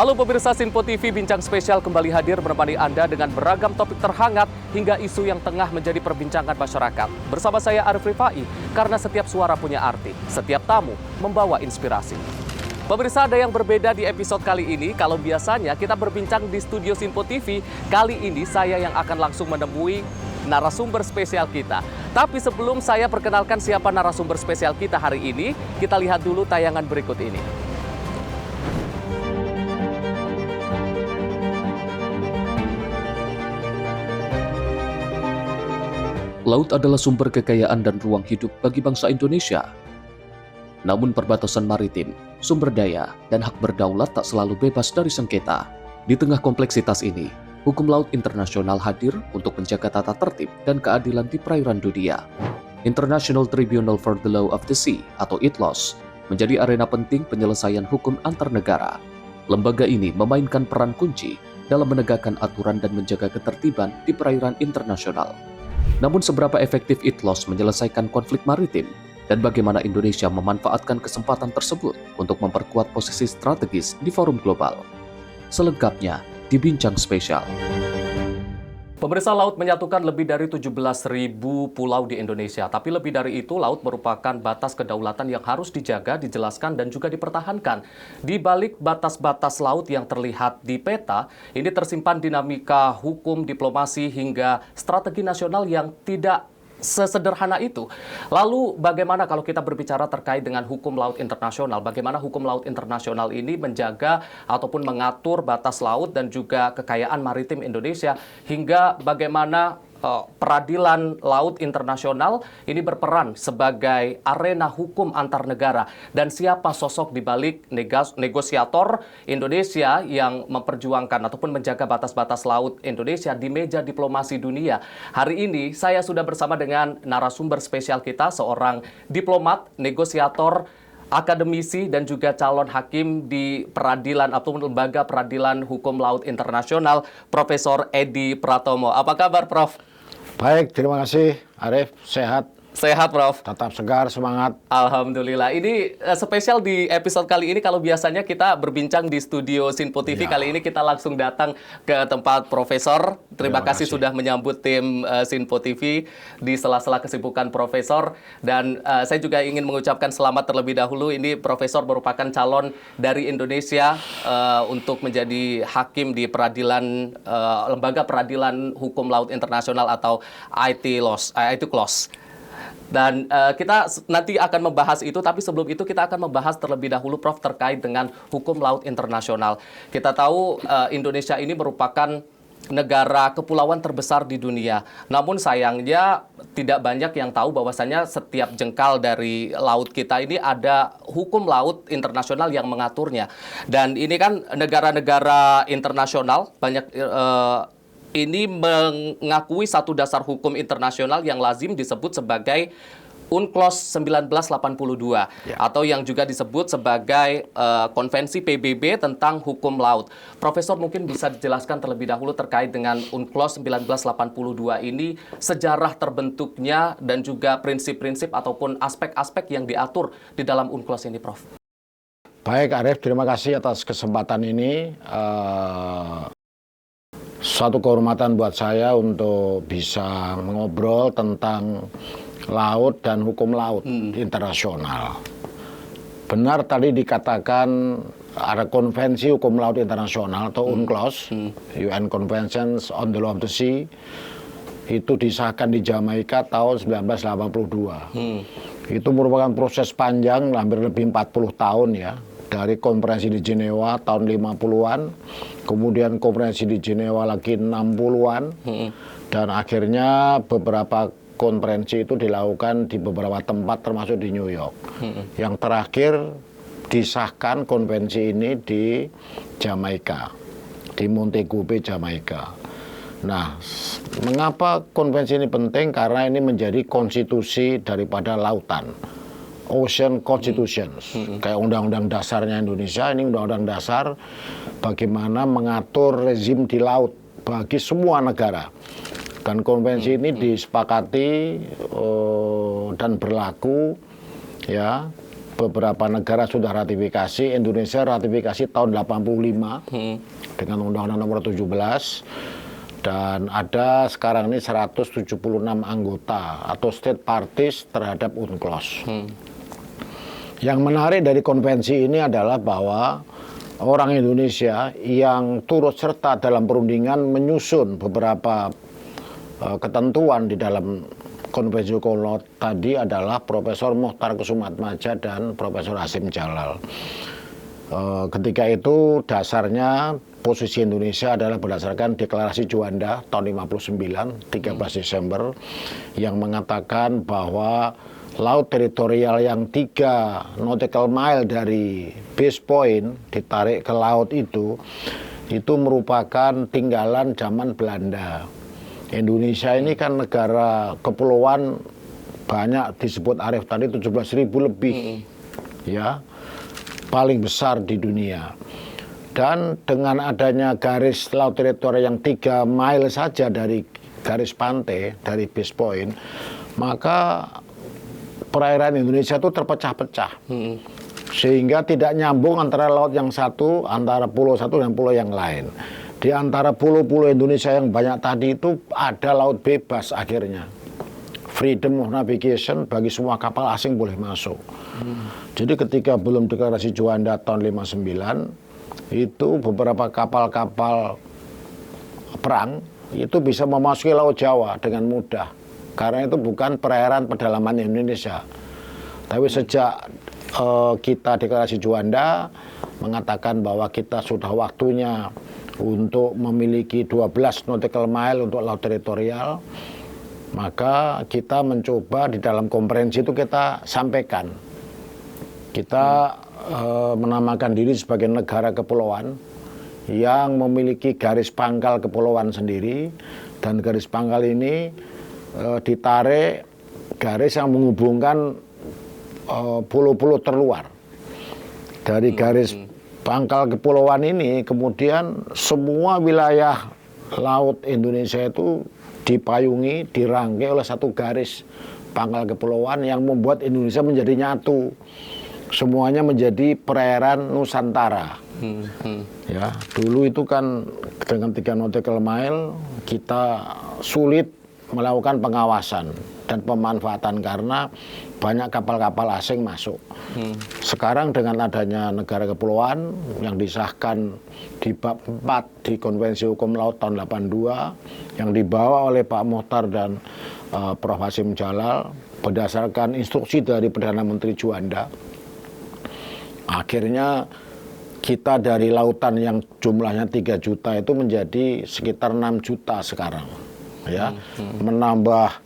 Halo pemirsa Sinpo TV, Bincang Spesial kembali hadir menemani Anda dengan beragam topik terhangat hingga isu yang tengah menjadi perbincangan masyarakat. Bersama saya Arif Rifai, karena setiap suara punya arti, setiap tamu membawa inspirasi. Pemirsa, ada yang berbeda di episode kali ini. Kalau biasanya kita berbincang di studio Sinpo TV, kali ini saya yang akan langsung menemui narasumber spesial kita. Tapi sebelum saya perkenalkan siapa narasumber spesial kita hari ini, kita lihat dulu tayangan berikut ini. Laut adalah sumber kekayaan dan ruang hidup bagi bangsa Indonesia. Namun perbatasan maritim, sumber daya, dan hak berdaulat tak selalu bebas dari sengketa. Di tengah kompleksitas ini, hukum laut internasional hadir untuk menjaga tata tertib dan keadilan di perairan dunia. International Tribunal for the Law of the Sea atau ITLOS menjadi arena penting penyelesaian hukum antar negara. Lembaga ini memainkan peran kunci dalam menegakkan aturan dan menjaga ketertiban di perairan internasional. Namun seberapa efektif ITLOS menyelesaikan konflik maritim dan bagaimana Indonesia memanfaatkan kesempatan tersebut untuk memperkuat posisi strategis di forum global? Selengkapnya di Bincang Spesial. Pemirsa, laut menyatukan lebih dari 17.000 pulau di Indonesia. Tapi lebih dari itu, laut merupakan batas kedaulatan yang harus dijaga, dijelaskan, dan juga dipertahankan. Di balik batas-batas laut yang terlihat di peta, ini tersimpan dinamika hukum, diplomasi, hingga strategi nasional yang tidak sesederhana itu. Lalu bagaimana kalau kita berbicara terkait dengan hukum laut internasional? Bagaimana hukum laut internasional ini menjaga ataupun mengatur batas laut dan juga kekayaan maritim Indonesia, hingga bagaimana peradilan laut internasional ini berperan sebagai arena hukum antar negara, dan siapa sosok di balik negosiator Indonesia yang memperjuangkan ataupun menjaga batas-batas laut Indonesia di meja diplomasi dunia. Hari ini saya sudah bersama dengan narasumber spesial kita, seorang diplomat, negosiator, akademisi, dan juga calon hakim di peradilan ataupun lembaga peradilan hukum laut internasional, Profesor Edi Pratomo. Apa kabar, Prof? Baik, terima kasih Arif. Sehat? Sehat, Prof. Tetap segar, semangat. Alhamdulillah. Ini spesial di episode kali ini. Kalau biasanya kita berbincang di studio Sinpo TV, kali ini kita langsung datang ke tempat Profesor. Terima kasih sudah menyambut tim Sinpo TV di sela-sela kesibukan Profesor. Dan saya juga ingin mengucapkan selamat terlebih dahulu. Ini Profesor merupakan calon dari Indonesia untuk menjadi hakim di peradilan lembaga peradilan hukum laut internasional atau ITLOS. Dan kita nanti akan membahas itu, tapi sebelum itu kita akan membahas terlebih dahulu, Prof, terkait dengan hukum laut internasional. Kita tahu Indonesia ini merupakan negara kepulauan terbesar di dunia. Namun sayangnya tidak banyak yang tahu bahwasanya setiap jengkal dari laut kita ini ada hukum laut internasional yang mengaturnya. Dan ini kan negara-negara internasional banyak ini mengakui satu dasar hukum internasional yang lazim disebut sebagai UNCLOS 1982 atau yang juga disebut sebagai Konvensi PBB tentang hukum laut. Profesor mungkin bisa dijelaskan terlebih dahulu terkait dengan UNCLOS 1982 ini, sejarah terbentuknya dan juga prinsip-prinsip ataupun aspek-aspek yang diatur di dalam UNCLOS ini, Prof. Baik, Arif, terima kasih atas kesempatan ini. Suatu kehormatan buat saya untuk bisa mengobrol tentang laut dan hukum laut internasional. Benar tadi dikatakan ada konvensi hukum laut internasional atau UNCLOS, UN Conventions on the Law of the Sea, itu disahkan di Jamaika tahun 1982. Itu merupakan proses panjang, hampir lebih 40 tahun ya. Dari konferensi di Jenewa tahun 50-an, kemudian konferensi di Jenewa lagi 60-an, dan akhirnya beberapa konferensi itu dilakukan di beberapa tempat termasuk di New York. Yang terakhir disahkan konvensi ini di Jamaika, di Montego Bay, Jamaika. Nah, mengapa konvensi ini penting? Karena ini menjadi konstitusi daripada lautan. Ocean Constitutions, kayak undang-undang dasarnya Indonesia, ini undang-undang dasar bagaimana mengatur rezim di laut bagi semua negara. Dan konvensi ini disepakati dan berlaku ya beberapa negara sudah ratifikasi. Indonesia ratifikasi tahun 85 dengan Undang-Undang Nomor 17, dan ada sekarang ini 176 anggota atau state parties terhadap UNCLOS. Yang menarik dari konvensi ini adalah bahwa orang Indonesia yang turut serta dalam perundingan menyusun beberapa ketentuan di dalam konvensi hukum laut tadi adalah Profesor Mokhtar Kusumatmaja dan Profesor Hasyim Jalal. Ketika itu dasarnya posisi Indonesia adalah berdasarkan Deklarasi Juanda tahun 59, 13 Desember, yang mengatakan bahwa laut teritorial yang 3 nautical mile dari base point ditarik ke laut itu merupakan tinggalan zaman Belanda. Indonesia ini kan negara kepulauan, banyak disebut Arif tadi 17.000 lebih, ya, paling besar di dunia. Dan dengan adanya garis laut teritorial yang 3 mile saja dari garis pantai, dari base point, maka perairan Indonesia itu terpecah-pecah, sehingga tidak nyambung antara laut yang satu, antara pulau satu dan pulau yang lain. Di antara pulau-pulau Indonesia yang banyak tadi itu ada laut bebas akhirnya. Freedom of navigation, bagi semua kapal asing boleh masuk. Jadi ketika belum Deklarasi Juanda tahun 59, itu beberapa kapal-kapal perang itu bisa memasuki Laut Jawa dengan mudah. Karena itu bukan perairan pedalaman Indonesia. Tapi sejak kita Deklarasi Juanda mengatakan bahwa kita sudah waktunya untuk memiliki 12 nautical mile untuk laut teritorial, maka kita mencoba di dalam konferensi itu kita sampaikan. Kita menamakan diri sebagai negara kepulauan yang memiliki garis pangkal kepulauan sendiri, dan garis pangkal ini ditarik garis yang menghubungkan pulau-pulau terluar. Dari garis pangkal kepulauan ini kemudian semua wilayah laut Indonesia itu dipayungi, dirangkai oleh satu garis pangkal kepulauan yang membuat Indonesia menjadi nyatu. Semuanya menjadi perairan Nusantara. Ya, dulu itu kan dengan 3 nautical mile kita sulit melakukan pengawasan dan pemanfaatan karena banyak kapal-kapal asing masuk. Sekarang dengan adanya negara kepulauan yang disahkan di bab 4 di Konvensi Hukum Laut tahun 82 yang dibawa oleh Pak Mokhtar dan Prof. Hasyim Jalal berdasarkan instruksi dari Perdana Menteri Juanda, akhirnya kita dari lautan yang jumlahnya 3 juta itu menjadi sekitar 6 juta sekarang. Ya, menambah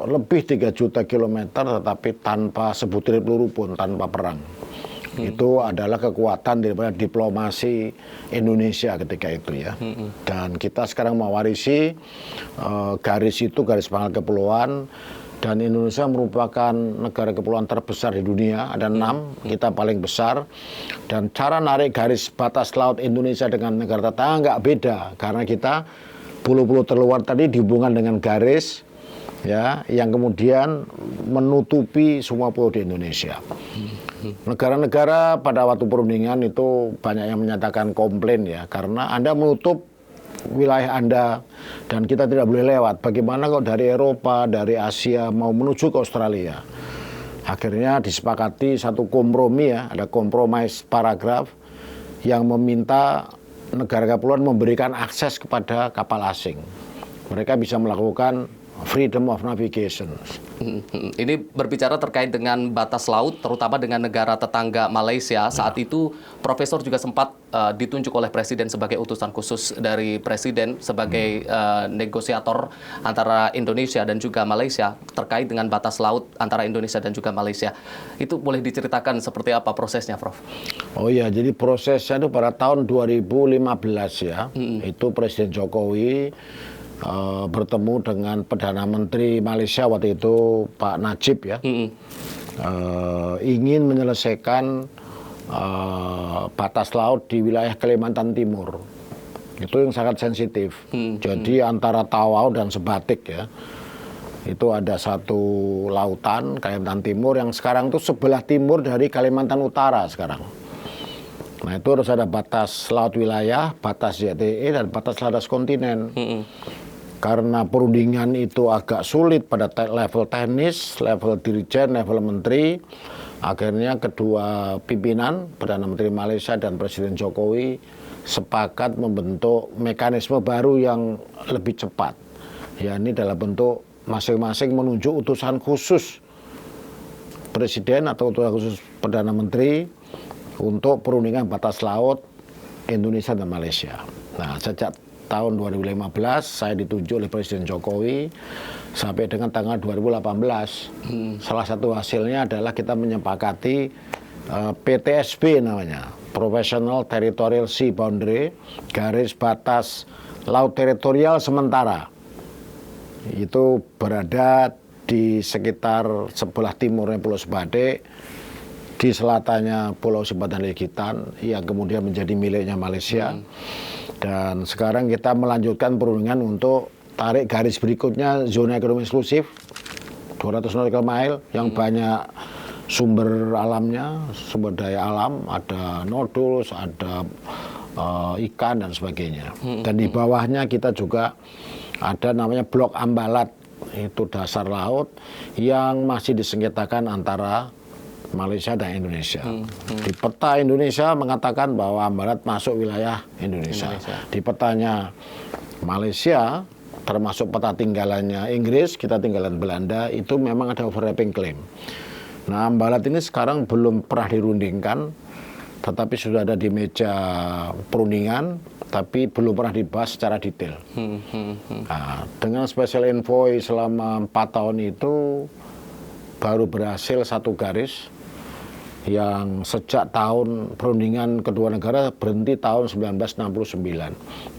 lebih 3 juta kilometer tetapi tanpa sebutir peluru pun, tanpa perang. Itu adalah kekuatan daripada diplomasi Indonesia ketika itu, ya. Dan kita sekarang mewarisi garis itu, garis pangkal kepulauan, dan Indonesia merupakan negara kepulauan terbesar di dunia, ada 6, kita paling besar. Dan cara narik garis batas laut Indonesia dengan negara tetangga nggak beda, karena kita pulau-pulau terluar tadi dihubungkan dengan garis, ya, yang kemudian menutupi semua pulau di Indonesia. Negara-negara pada waktu perundingan itu banyak yang menyatakan komplain, ya, karena Anda menutup wilayah Anda dan kita tidak boleh lewat. Bagaimana kok dari Eropa, dari Asia mau menuju ke Australia? Akhirnya disepakati satu kompromi, ya, ada compromise paragraf yang meminta negara kepulauan memberikan akses kepada kapal asing. Mereka bisa melakukan freedom of navigation. Ini berbicara terkait dengan batas laut, terutama dengan negara tetangga Malaysia. Saat itu Profesor juga sempat ditunjuk oleh Presiden sebagai utusan khusus dari Presiden sebagai negosiator antara Indonesia dan juga Malaysia terkait dengan batas laut antara Indonesia dan juga Malaysia. Itu boleh diceritakan seperti apa prosesnya, Prof? Oh iya, jadi prosesnya itu pada tahun 2015, ya. Itu Presiden Jokowi bertemu dengan Perdana Menteri Malaysia waktu itu Pak Najib, ya, ingin menyelesaikan batas laut di wilayah Kalimantan Timur. Itu yang sangat sensitif. Jadi antara Tawau dan Sebatik, ya. Itu ada satu lautan, Kalimantan Timur, yang sekarang itu sebelah timur dari Kalimantan Utara sekarang. Nah itu harus ada batas laut wilayah, batas ZTE, dan batas landas kontinen. Karena perundingan itu agak sulit pada level teknis, level dirjen, level menteri, akhirnya kedua pimpinan, Perdana Menteri Malaysia dan Presiden Jokowi, sepakat membentuk mekanisme baru yang lebih cepat. Ya, ini dalam bentuk masing-masing menunjuk utusan khusus Presiden atau utusan khusus Perdana Menteri untuk perundingan batas laut Indonesia dan Malaysia. Nah, sejak tahun 2015 saya ditunjuk oleh Presiden Jokowi sampai dengan tanggal 2018. Salah satu hasilnya adalah kita menyepakati PTSB namanya, Professional Territorial Sea Boundary, garis batas laut teritorial sementara. Itu berada di sekitar sebelah timurnya Pulau Sebatik, di selatannya Pulau Sibat dan Legitan yang kemudian menjadi miliknya Malaysia. Dan sekarang kita melanjutkan perundingan untuk tarik garis berikutnya, zona ekonomi eksklusif 200 nautical mile yang banyak sumber alamnya, sumber daya alam, ada noduls, ada ikan dan sebagainya. Dan di bawahnya kita juga ada namanya blok Ambalat, itu dasar laut yang masih disengketakan antara Malaysia dan Indonesia. Di peta Indonesia mengatakan bahwa Ambalat masuk wilayah Indonesia. Di petanya Malaysia, termasuk peta tinggalannya Inggris, kita tinggalan Belanda, itu memang ada overlapping claim. Nah, Ambalat ini sekarang belum pernah dirundingkan, tetapi sudah ada di meja perundingan, tapi belum pernah dibahas secara detail. Nah, dengan special envoy selama 4 tahun itu baru berhasil satu garis yang sejak tahun perundingan kedua negara berhenti tahun 1969.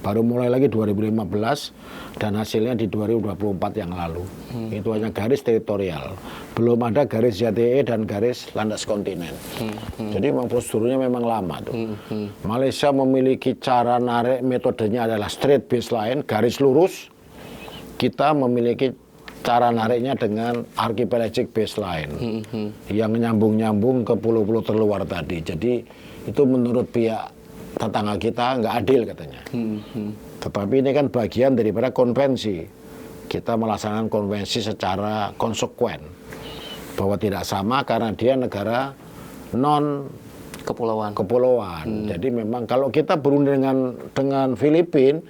Baru mulai lagi 2015 dan hasilnya di 2024 yang lalu. Itu hanya garis teritorial. Belum ada garis ZTE dan garis landas kontinen. Jadi memang prosedurnya memang lama tuh. Malaysia memiliki cara narik, metodenya adalah straight baseline, garis lurus. Kita memiliki cara nariknya dengan archipelagic baseline yang nyambung-nyambung ke pulau-pulau terluar tadi. Jadi itu menurut pihak tetangga kita nggak adil katanya. Tetapi ini kan bagian daripada konvensi. Kita melaksanakan konvensi secara konsekuen. Bahwa tidak sama karena dia negara non kepulauan. Jadi memang kalau kita berunding dengan Filipina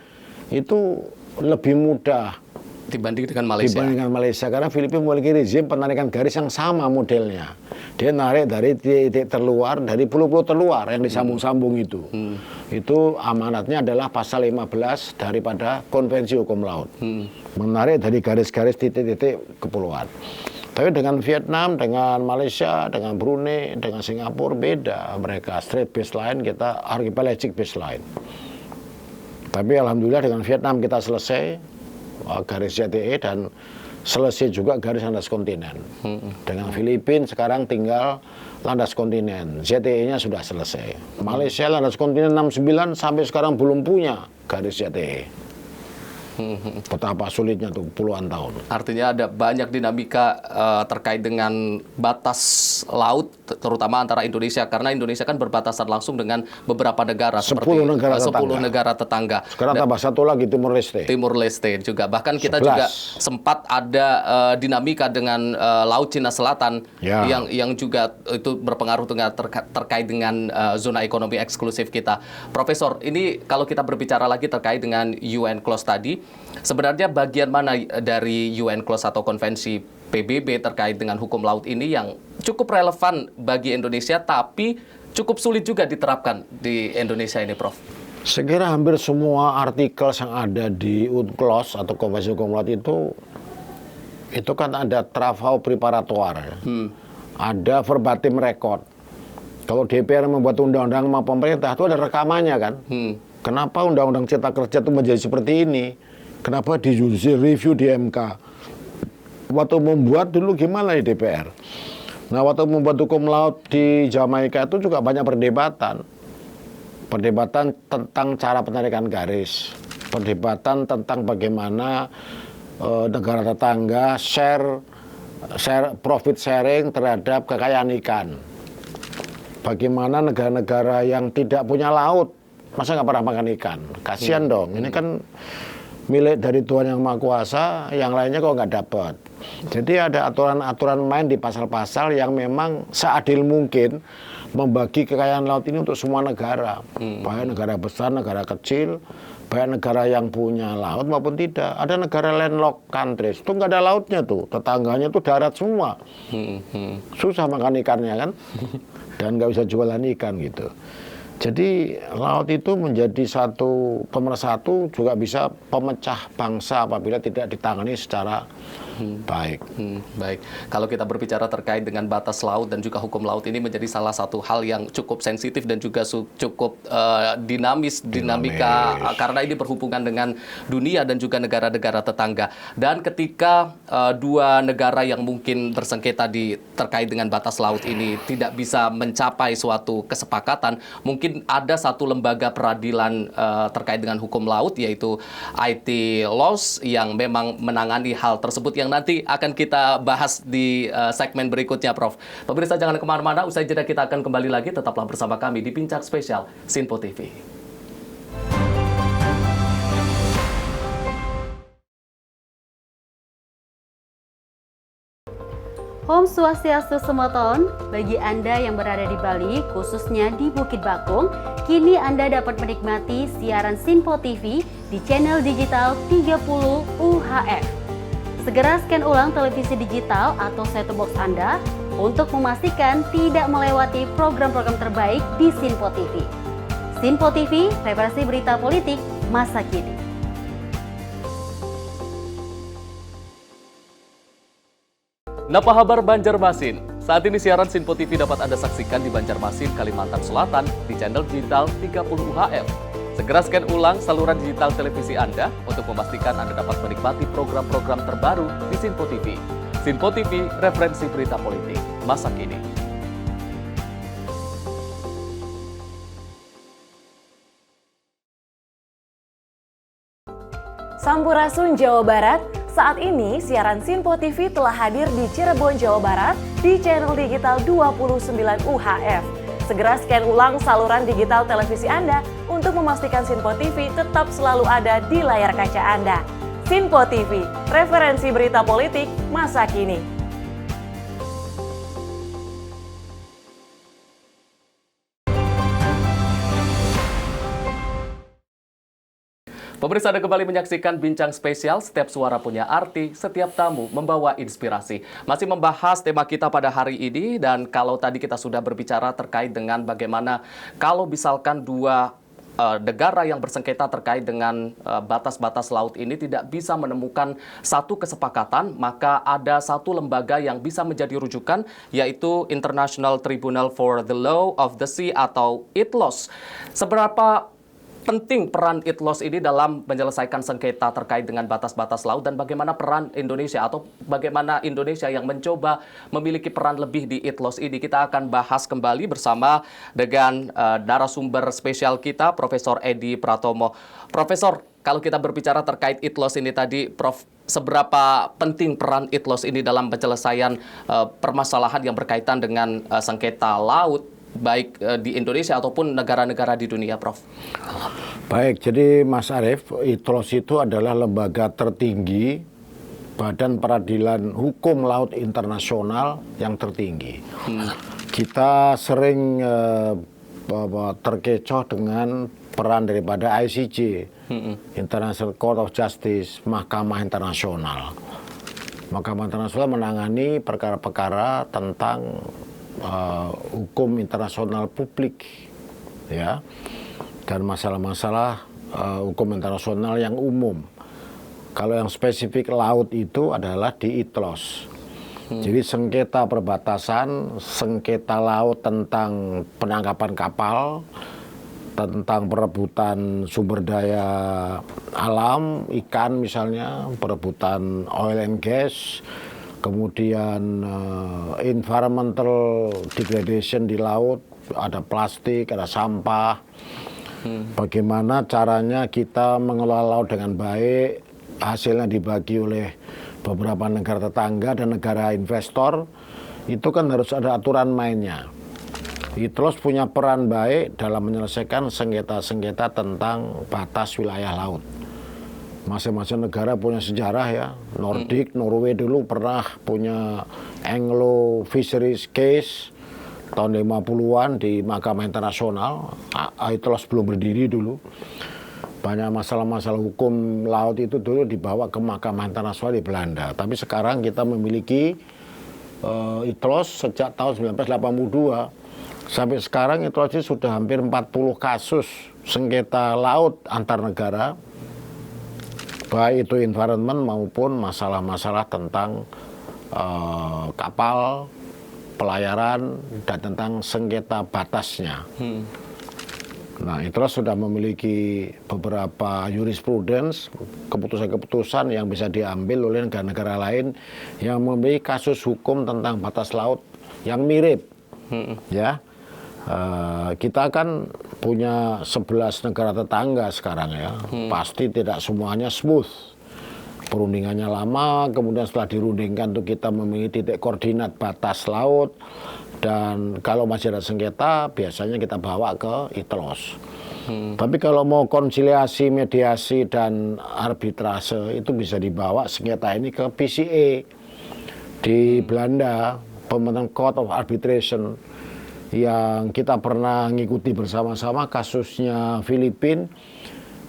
itu lebih mudah dibanding dengan Malaysia. Karena Filipina memiliki rezim penarikan garis yang sama modelnya. Dia narik dari titik terluar, dari pulau-pulau terluar yang disambung-sambung itu. Itu amanatnya adalah pasal 15 daripada Konvensi Hukum Laut. Menarik dari garis-garis titik-titik kepulauan. Tapi dengan Vietnam, dengan Malaysia, dengan Brunei, dengan Singapura beda. Mereka straight baseline, kita archipelagic baseline. Tapi alhamdulillah dengan Vietnam kita selesai garis ZTE dan selesai juga garis landas kontinen. Dengan Filipina sekarang tinggal landas kontinen. ZTE-nya sudah selesai. Malaysia landas kontinen 69 sampai sekarang belum punya garis ZTE. Betapa sulitnya tuh puluhan tahun. Artinya ada banyak dinamika terkait dengan batas laut, terutama antara Indonesia, karena Indonesia kan berbatasan langsung dengan beberapa negara 10 seperti negara tetangga. Sekarang tambah satu lagi Timur Leste. Timur Leste juga. Bahkan kita 11. juga sempat ada dinamika dengan Laut Cina Selatan yang juga itu berpengaruh dengan terkait dengan zona ekonomi eksklusif kita. Profesor, ini kalau kita berbicara lagi terkait dengan UN Clause tadi, sebenarnya bagian mana dari UN Clause atau konvensi PBB terkait dengan hukum laut ini yang cukup relevan bagi Indonesia tapi cukup sulit juga diterapkan di Indonesia ini, Prof? Saya kira hampir semua artikel yang ada di UNCLOS atau Konvensi Hukum Laut itu kan ada travaux preparatoire, ada verbatim record. Kalau DPR membuat undang-undang sama pemerintah itu ada rekamannya kan. Kenapa undang-undang cipta kerja itu menjadi seperti ini? Kenapa di judicial review di MK? Waktu membuat dulu gimana di DPR? Nah, waktu membuat hukum laut di Jamaika itu juga banyak perdebatan. Perdebatan tentang cara penarikan garis. Perdebatan tentang bagaimana negara tetangga share profit sharing terhadap kekayaan ikan. Bagaimana negara-negara yang tidak punya laut, masa nggak pernah makan ikan? Kasihan dong, ini kan milik dari Tuhan Yang Maha Kuasa, yang lainnya kok nggak dapat. Jadi ada aturan-aturan main di pasal-pasal yang memang seadil mungkin membagi kekayaan laut ini untuk semua negara, baik negara besar, negara kecil, baik negara yang punya laut maupun tidak. Ada negara landlocked countries, itu nggak ada lautnya tuh, tetangganya tuh darat semua, susah makan ikannya kan, dan nggak bisa jualan ikan gitu. Jadi laut itu menjadi satu pemersatu, juga bisa pemecah bangsa apabila tidak ditangani secara baik. Baik, kalau kita berbicara terkait dengan batas laut dan juga hukum laut ini menjadi salah satu hal yang cukup sensitif dan juga cukup dinamika karena ini berhubungan dengan dunia dan juga negara-negara tetangga. Dan ketika dua negara yang mungkin bersengketa terkait dengan batas laut ini tidak bisa mencapai suatu kesepakatan, mungkin ada satu lembaga peradilan terkait dengan hukum laut, yaitu IT Laws, yang memang menangani hal tersebut, yang nanti akan kita bahas di segmen berikutnya, Prof. Pemirsa jangan kemana-mana, usai jeda kita akan kembali lagi, tetaplah bersama kami di Bincang Spesial Sinpo TV. Om Swastiastu Semoton, bagi Anda yang berada di Bali, khususnya di Bukit Bakung, kini Anda dapat menikmati siaran Sinpo TV di channel digital 30 UHF. Segera scan ulang televisi digital atau set-top box Anda untuk memastikan tidak melewati program-program terbaik di Sinpo TV. Sinpo TV, referensi berita politik masa kini. Napa kabar Banjarmasin? Saat ini siaran Sinpo TV dapat Anda saksikan di Banjarmasin, Kalimantan Selatan di channel digital 30 UHF. Segera scan ulang saluran digital televisi Anda untuk memastikan Anda dapat menikmati program-program terbaru di Sinpo TV. Sinpo TV, referensi berita politik masa kini. Sampurasun Jawa Barat. Saat ini siaran Sinpo TV telah hadir di Cirebon, Jawa Barat di channel digital 29 UHF. Segera scan ulang saluran digital televisi Anda untuk memastikan Sinpo TV tetap selalu ada di layar kaca Anda. Sinpo TV, referensi berita politik masa kini. Pemirsa, Anda kembali menyaksikan Bincang Spesial. Setiap suara punya arti, setiap tamu membawa inspirasi. Masih membahas tema kita pada hari ini, dan kalau tadi kita sudah berbicara terkait dengan bagaimana kalau misalkan dua negara yang bersengketa terkait dengan batas-batas laut ini tidak bisa menemukan satu kesepakatan, maka ada satu lembaga yang bisa menjadi rujukan, yaitu International Tribunal for the Law of the Sea atau ITLOS. Seberapa penting peran ITLOS ini dalam menyelesaikan sengketa terkait dengan batas-batas laut, dan bagaimana peran Indonesia atau bagaimana Indonesia yang mencoba memiliki peran lebih di ITLOS ini? Kita akan bahas kembali bersama dengan narasumber spesial kita, Profesor Edi Pratomo. Profesor, kalau kita berbicara terkait ITLOS ini tadi, Prof, seberapa penting peran ITLOS ini dalam penyelesaian permasalahan yang berkaitan dengan sengketa laut, baik di Indonesia ataupun negara-negara di dunia, Prof? Baik, jadi Mas Arief, ITLOS itu adalah lembaga tertinggi Badan Peradilan Hukum Laut Internasional yang tertinggi. Kita sering terkecoh dengan peran daripada ICJ, International Court of Justice, Mahkamah Internasional. Mahkamah Internasional menangani perkara-perkara tentang hukum internasional publik, ya, dan masalah-masalah hukum internasional yang umum. Kalau yang spesifik laut itu adalah di ITLOS. Jadi sengketa perbatasan, sengketa laut tentang penangkapan kapal, tentang perebutan sumber daya alam, ikan misalnya, perebutan oil and gas, kemudian environmental degradation di laut, ada plastik, ada sampah. Bagaimana caranya kita mengelola laut dengan baik, hasilnya dibagi oleh beberapa negara tetangga dan negara investor, itu kan harus ada aturan mainnya. ITLOS punya peran baik dalam menyelesaikan sengketa-sengketa tentang batas wilayah laut. Masing-masing negara punya sejarah ya. Nordik, Norway dulu pernah punya Anglo Fisheries Case tahun 50-an di Mahkamah Internasional. ITLOS belum berdiri dulu. Banyak masalah-masalah hukum laut itu dulu dibawa ke Mahkamah Internasional di Belanda. Tapi sekarang kita memiliki ITLOS sejak tahun 1982. Sampai sekarang ITLOS sudah hampir 40 kasus sengketa laut antar negara, baik itu environment maupun masalah-masalah tentang kapal, pelayaran, dan tentang sengketa batasnya. Nah, ITLOS sudah memiliki beberapa jurisprudence, keputusan-keputusan yang bisa diambil oleh negara-negara lain yang memiliki kasus hukum tentang batas laut yang mirip. Ya, kita kan punya 11 negara tetangga sekarang ya, pasti tidak semuanya smooth. Perundingannya lama, kemudian setelah dirundingkan tuh kita memiliki titik koordinat batas laut, dan kalau masih ada sengketa biasanya kita bawa ke ITLOS. Tapi kalau mau konsiliasi, mediasi, dan arbitrase itu bisa dibawa sengketa ini ke PCA di Belanda, Permanent Court of Arbitration, yang kita pernah ngikuti bersama-sama kasusnya Filipina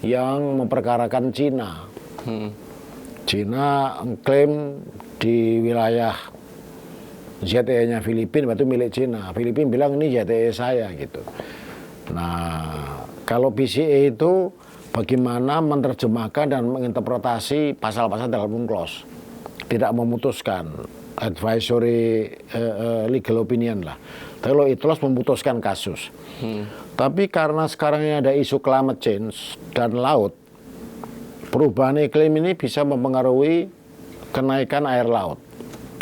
yang memperkarakan Cina. Cina mengklaim di wilayah ZTE-nya Filipina itu milik Cina. Filipina bilang ini ZTE saya gitu. Nah, kalau PCA itu bagaimana menerjemahkan dan menginterpretasi pasal-pasal dalam UNCLOS. Tidak memutuskan, advisory legal opinion lah. Kalau ITLOS memutuskan kasus. Tapi karena sekarang ini ada isu climate change dan laut, perubahan iklim ini bisa mempengaruhi kenaikan air laut.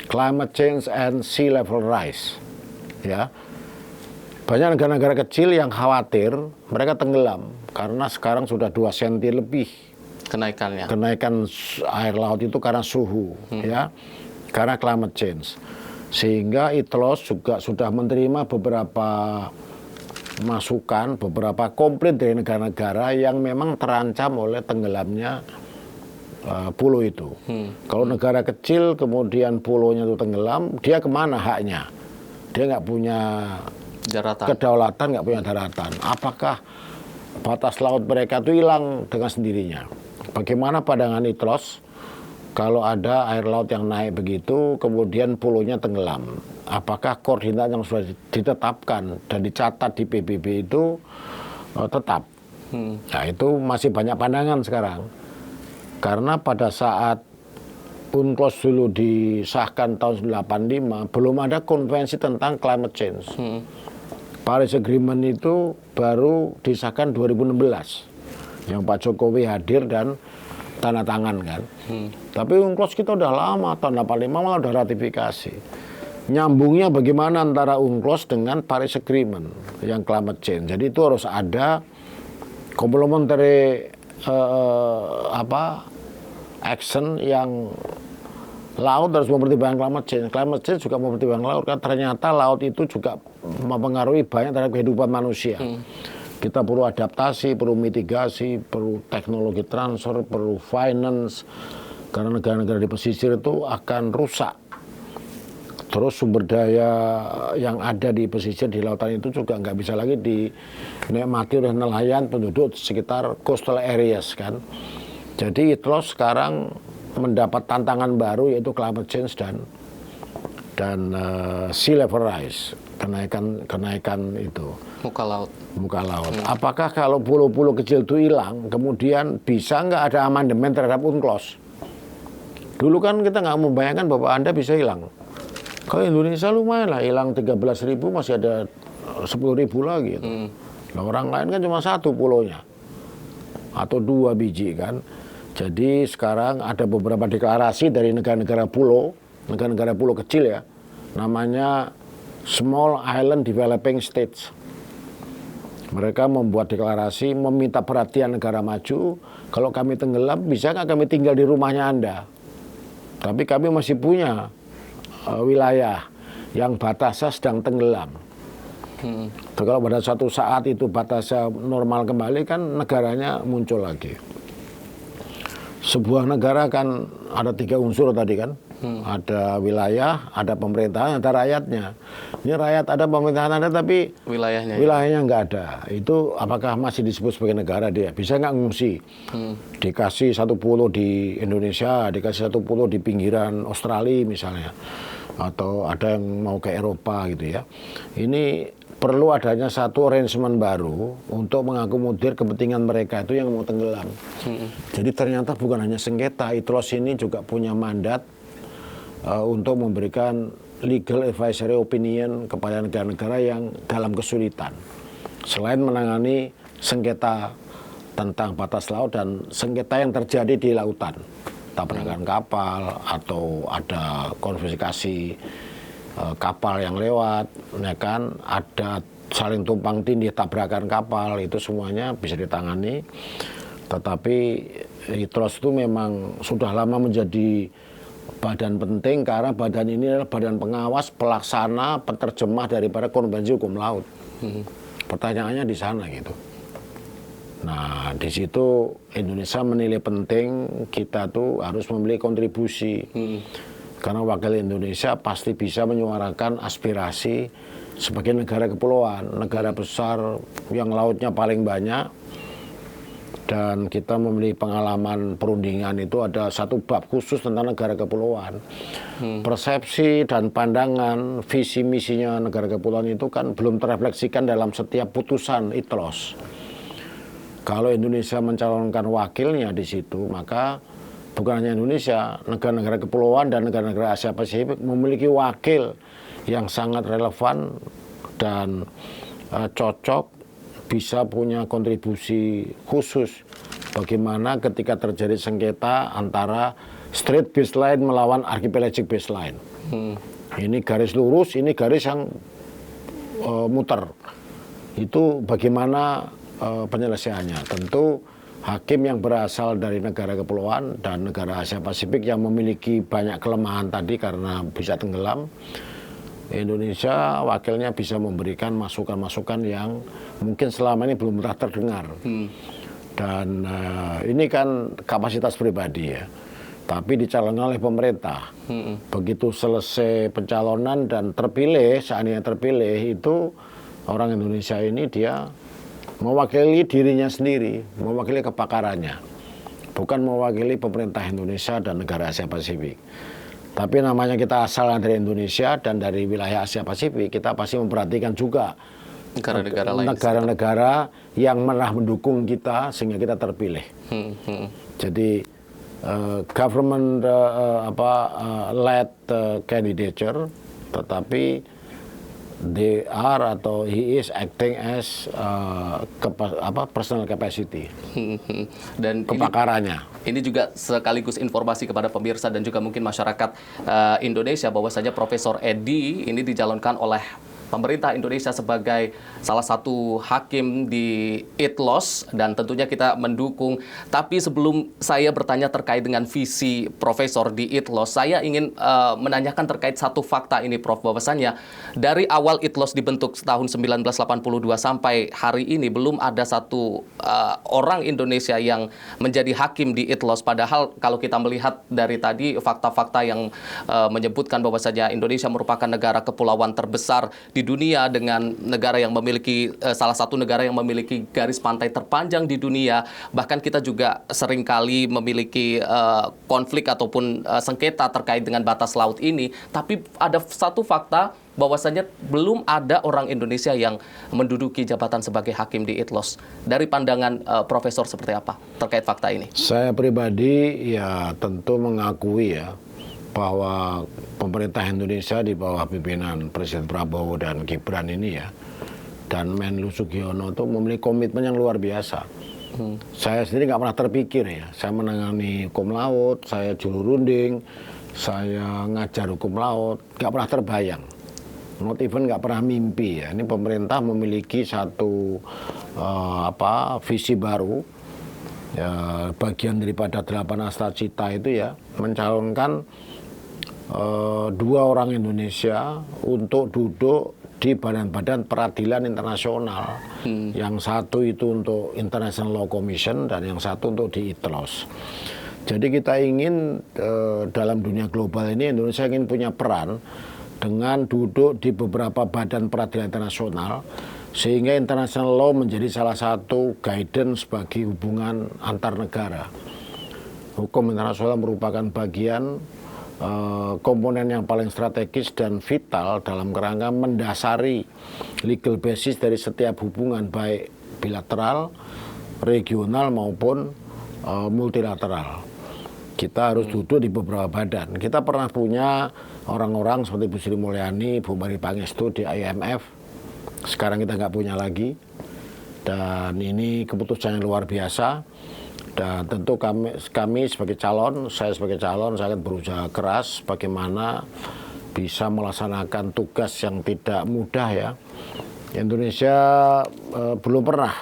Climate change and sea level rise. Ya. Banyak negara-negara kecil yang khawatir mereka tenggelam karena sekarang sudah 2 cm lebih kenaikannya. Kenaikan air laut itu karena suhu, ya. Karena climate change. Sehingga ITLOS juga sudah menerima beberapa masukan, beberapa komplain dari negara-negara yang memang terancam oleh tenggelamnya pulau itu. Kalau negara kecil kemudian pulaunya itu tenggelam, dia kemana haknya? Dia nggak punya Daratan. kedaulatan, nggak punya daratan. Apakah batas laut mereka itu hilang dengan sendirinya? Bagaimana pandangan ITLOS kalau ada air laut yang naik begitu, kemudian pulaunya tenggelam? Apakah koordinat yang sudah ditetapkan dan dicatat di PBB itu tetap? Nah, itu masih banyak pandangan sekarang. Karena pada saat UNCLOS dulu disahkan tahun 1985, belum ada konvensi tentang climate change. Paris Agreement itu baru disahkan 2016. Yang Pak Jokowi hadir dan tanda tangan kan. Tapi UNCLOS kita udah lama, tahun 85 malah udah ratifikasi. Nyambungnya bagaimana antara UNCLOS dengan Paris Agreement yang climate change. Jadi itu harus ada complementary action yang laut harus mempertimbangkan climate change. Climate change juga mempertimbangkan laut, kan ternyata laut itu juga mempengaruhi banyak terhadap kehidupan manusia. Kita perlu adaptasi, perlu mitigasi, perlu teknologi transfer, perlu finance, karena negara-negara di pesisir itu akan rusak. Terus sumber daya yang ada di pesisir di lautan itu juga nggak bisa lagi dinikmati oleh nelayan penduduk sekitar coastal areas kan. Jadi ITLOS sekarang mendapat tantangan baru yaitu climate change dan sea level rise, kenaikan itu muka laut. Apakah kalau pulau-pulau kecil itu hilang, kemudian bisa nggak ada amandemen terhadap UNCLOS? Dulu kan kita nggak membayangkan bahwa Anda bisa hilang. Kalau Indonesia lumayan lah, hilang 13.000 masih ada 10.000 lagi. Gitu. Nah, orang lain kan cuma 1 pulaunya atau 2 biji kan. Jadi sekarang ada beberapa deklarasi dari negara-negara pulau kecil ya, namanya Small Island Developing States. Mereka membuat deklarasi meminta perhatian negara maju. Kalau kami tenggelam, bisa nggak kami tinggal di rumahnya Anda? Tapi kami masih punya wilayah yang batasnya sedang tenggelam. Kalau pada suatu saat itu batasnya normal kembali, kan negaranya muncul lagi. Sebuah negara kan ada 3 unsur tadi kan. Ada wilayah, ada pemerintahan, ada rakyatnya. Ini rakyat ada, pemerintahan ada, tapi wilayahnya nggak ada. Itu apakah masih disebut sebagai negara dia? Bisa nggak ngungsi? Dikasih 1 pulau di Indonesia, dikasih 1 pulau di pinggiran Australia misalnya. Atau ada yang mau ke Eropa gitu ya. Ini perlu adanya satu arrangement baru untuk mengakomodir kepentingan mereka itu yang mau tenggelam. Jadi ternyata bukan hanya sengketa, ITLOS ini juga punya mandat untuk memberikan legal advisory opinion kepada negara-negara yang dalam kesulitan. Selain menangani sengketa tentang batas laut dan sengketa yang terjadi di lautan, tabrakan kapal atau ada konfiskasi kapal yang lewat, ya kan, ada saling tumpang tindih tabrakan kapal, itu semuanya bisa ditangani. Tetapi ITLOS itu memang sudah lama menjadi badan penting karena badan ini adalah badan pengawas, pelaksana, penerjemah daripada konvensi hukum laut. Pertanyaannya di sana gitu. Nah, di situ Indonesia menilai penting kita tuh harus memiliki kontribusi. Karena wakil Indonesia pasti bisa menyuarakan aspirasi sebagai negara kepulauan, negara besar yang lautnya paling banyak. Dan kita memiliki pengalaman perundingan itu ada satu bab khusus tentang negara kepulauan. Persepsi dan pandangan visi misinya negara kepulauan itu kan belum terrefleksikan dalam setiap putusan ITLOS. Kalau Indonesia mencalonkan wakilnya di situ, maka bukan hanya Indonesia, negara-negara kepulauan dan negara-negara Asia Pasifik memiliki wakil yang sangat relevan dan cocok, bisa punya kontribusi khusus bagaimana ketika terjadi sengketa antara straight baseline melawan archipelagic baseline. Ini garis lurus, ini garis yang muter. Itu bagaimana penyelesaiannya. Tentu hakim yang berasal dari negara kepulauan dan negara Asia Pasifik yang memiliki banyak kelemahan tadi karena bisa tenggelam, Indonesia wakilnya bisa memberikan masukan-masukan yang mungkin selama ini belum pernah terdengar. Dan ini kan kapasitas pribadi ya, tapi dicalonkan oleh pemerintah. Begitu selesai pencalonan dan terpilih, seandainya terpilih, itu orang Indonesia ini dia mewakili dirinya sendiri, mewakili kepakarannya, bukan mewakili pemerintah Indonesia dan negara Asia Pasifik. Tapi namanya kita asal dari Indonesia dan dari wilayah Asia Pasifik, kita pasti memperhatikan juga negara-negara yang pernah mendukung kita sehingga kita terpilih. Jadi government led candidature, tetapi they are atau he is acting as personal capacity dan kepakarannya. Ini juga sekaligus informasi kepada pemirsa dan juga mungkin masyarakat Indonesia bahwasanya Profesor Edi ini dicalonkan oleh pemerintah Indonesia sebagai salah satu hakim di ITLOS dan tentunya kita mendukung. Tapi sebelum saya bertanya terkait dengan visi Profesor di ITLOS, saya ingin menanyakan terkait satu fakta ini, Prof, bahwasannya dari awal ITLOS dibentuk tahun 1982 sampai hari ini belum ada satu orang Indonesia yang menjadi hakim di ITLOS. Padahal kalau kita melihat dari tadi fakta-fakta yang menyebutkan bahwasanya Indonesia merupakan negara kepulauan terbesar di dunia dengan negara yang memiliki salah satu negara yang memiliki garis pantai terpanjang di dunia. Bahkan kita juga seringkali memiliki konflik ataupun sengketa terkait dengan batas laut ini. Tapi ada satu fakta bahwasanya belum ada orang Indonesia yang menduduki jabatan sebagai hakim di ITLOS. Dari pandangan Profesor seperti apa terkait fakta ini? Saya pribadi ya tentu mengakui ya bahwa pemerintah Indonesia di bawah pimpinan Presiden Prabowo dan Gibran ini ya, dan Menlu Sugiono itu memiliki komitmen yang luar biasa. Saya sendiri nggak pernah terpikir ya, saya menangani hukum laut, saya juru runding, saya ngajar hukum laut, nggak pernah terbayang. Not even nggak pernah mimpi ya, ini pemerintah memiliki satu visi baru, ya, bagian daripada 8 Astacita itu ya, mencalonkan 2 orang Indonesia untuk duduk di badan-badan peradilan internasional. Yang satu itu untuk International Law Commission dan yang satu untuk di ITLOS. Jadi kita ingin dalam dunia global ini Indonesia ingin punya peran dengan duduk di beberapa badan peradilan internasional, sehingga international law menjadi salah satu guidance bagi hubungan antar negara. Hukum internasional merupakan bagian komponen yang paling strategis dan vital dalam kerangka mendasari legal basis dari setiap hubungan, baik bilateral, regional maupun multilateral. Kita harus duduk di beberapa badan. Kita pernah punya orang-orang seperti Bu Sri Mulyani, Bu Mari Pangestu di IMF. Sekarang kita nggak punya lagi. Dan ini keputusan yang luar biasa. Dan tentu kami sebagai calon, saya sebagai calon, saya akan berusaha keras bagaimana bisa melaksanakan tugas yang tidak mudah ya. Indonesia belum pernah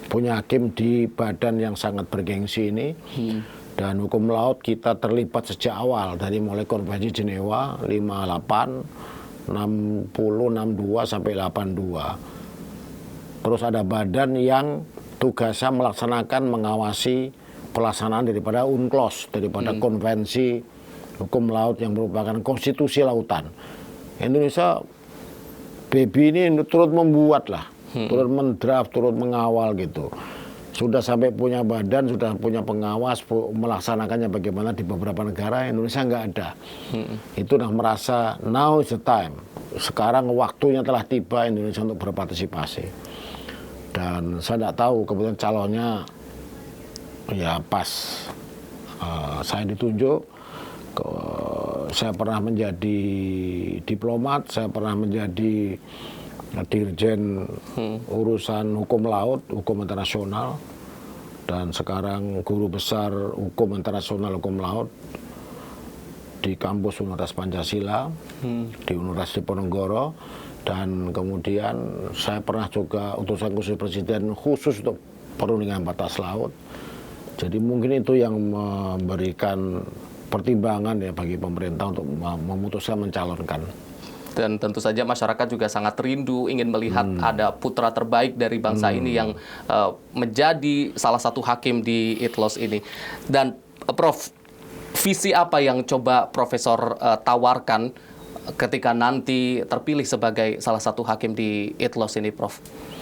punya hakim di badan yang sangat bergengsi ini. Dan hukum laut kita terlibat sejak awal, dari mulai Konvensi Jenewa 58, 60, 62 sampai 82. Terus ada badan yang tugasnya melaksanakan, mengawasi pelaksanaan daripada UNCLOS, daripada konvensi hukum laut yang merupakan konstitusi lautan. Indonesia baby ini turut membuat lah, turut mendraft, turut mengawal gitu. Sudah sampai punya badan, sudah punya pengawas, melaksanakannya bagaimana di beberapa negara. Indonesia nggak ada. Itu udah merasa now is the time. Sekarang waktunya telah tiba Indonesia untuk berpartisipasi. Dan saya tidak tahu kemudian calonnya ya pas saya ditunjuk. Saya pernah menjadi diplomat, saya pernah menjadi dirjen urusan hukum laut, hukum internasional, dan sekarang guru besar hukum internasional, hukum laut di kampus Universitas Pancasila di Universitas Diponegoro. Dan kemudian saya pernah juga utusan khusus presiden khusus untuk perundingan batas laut. Jadi mungkin itu yang memberikan pertimbangan ya bagi pemerintah untuk memutuskan mencalonkan. Dan tentu saja masyarakat juga sangat rindu ingin melihat ada putra terbaik dari bangsa ini yang menjadi salah satu hakim di ITLOS ini. Dan Prof, visi apa yang coba Profesor tawarkan ketika nanti terpilih sebagai salah satu hakim di ITLOS ini, Prof?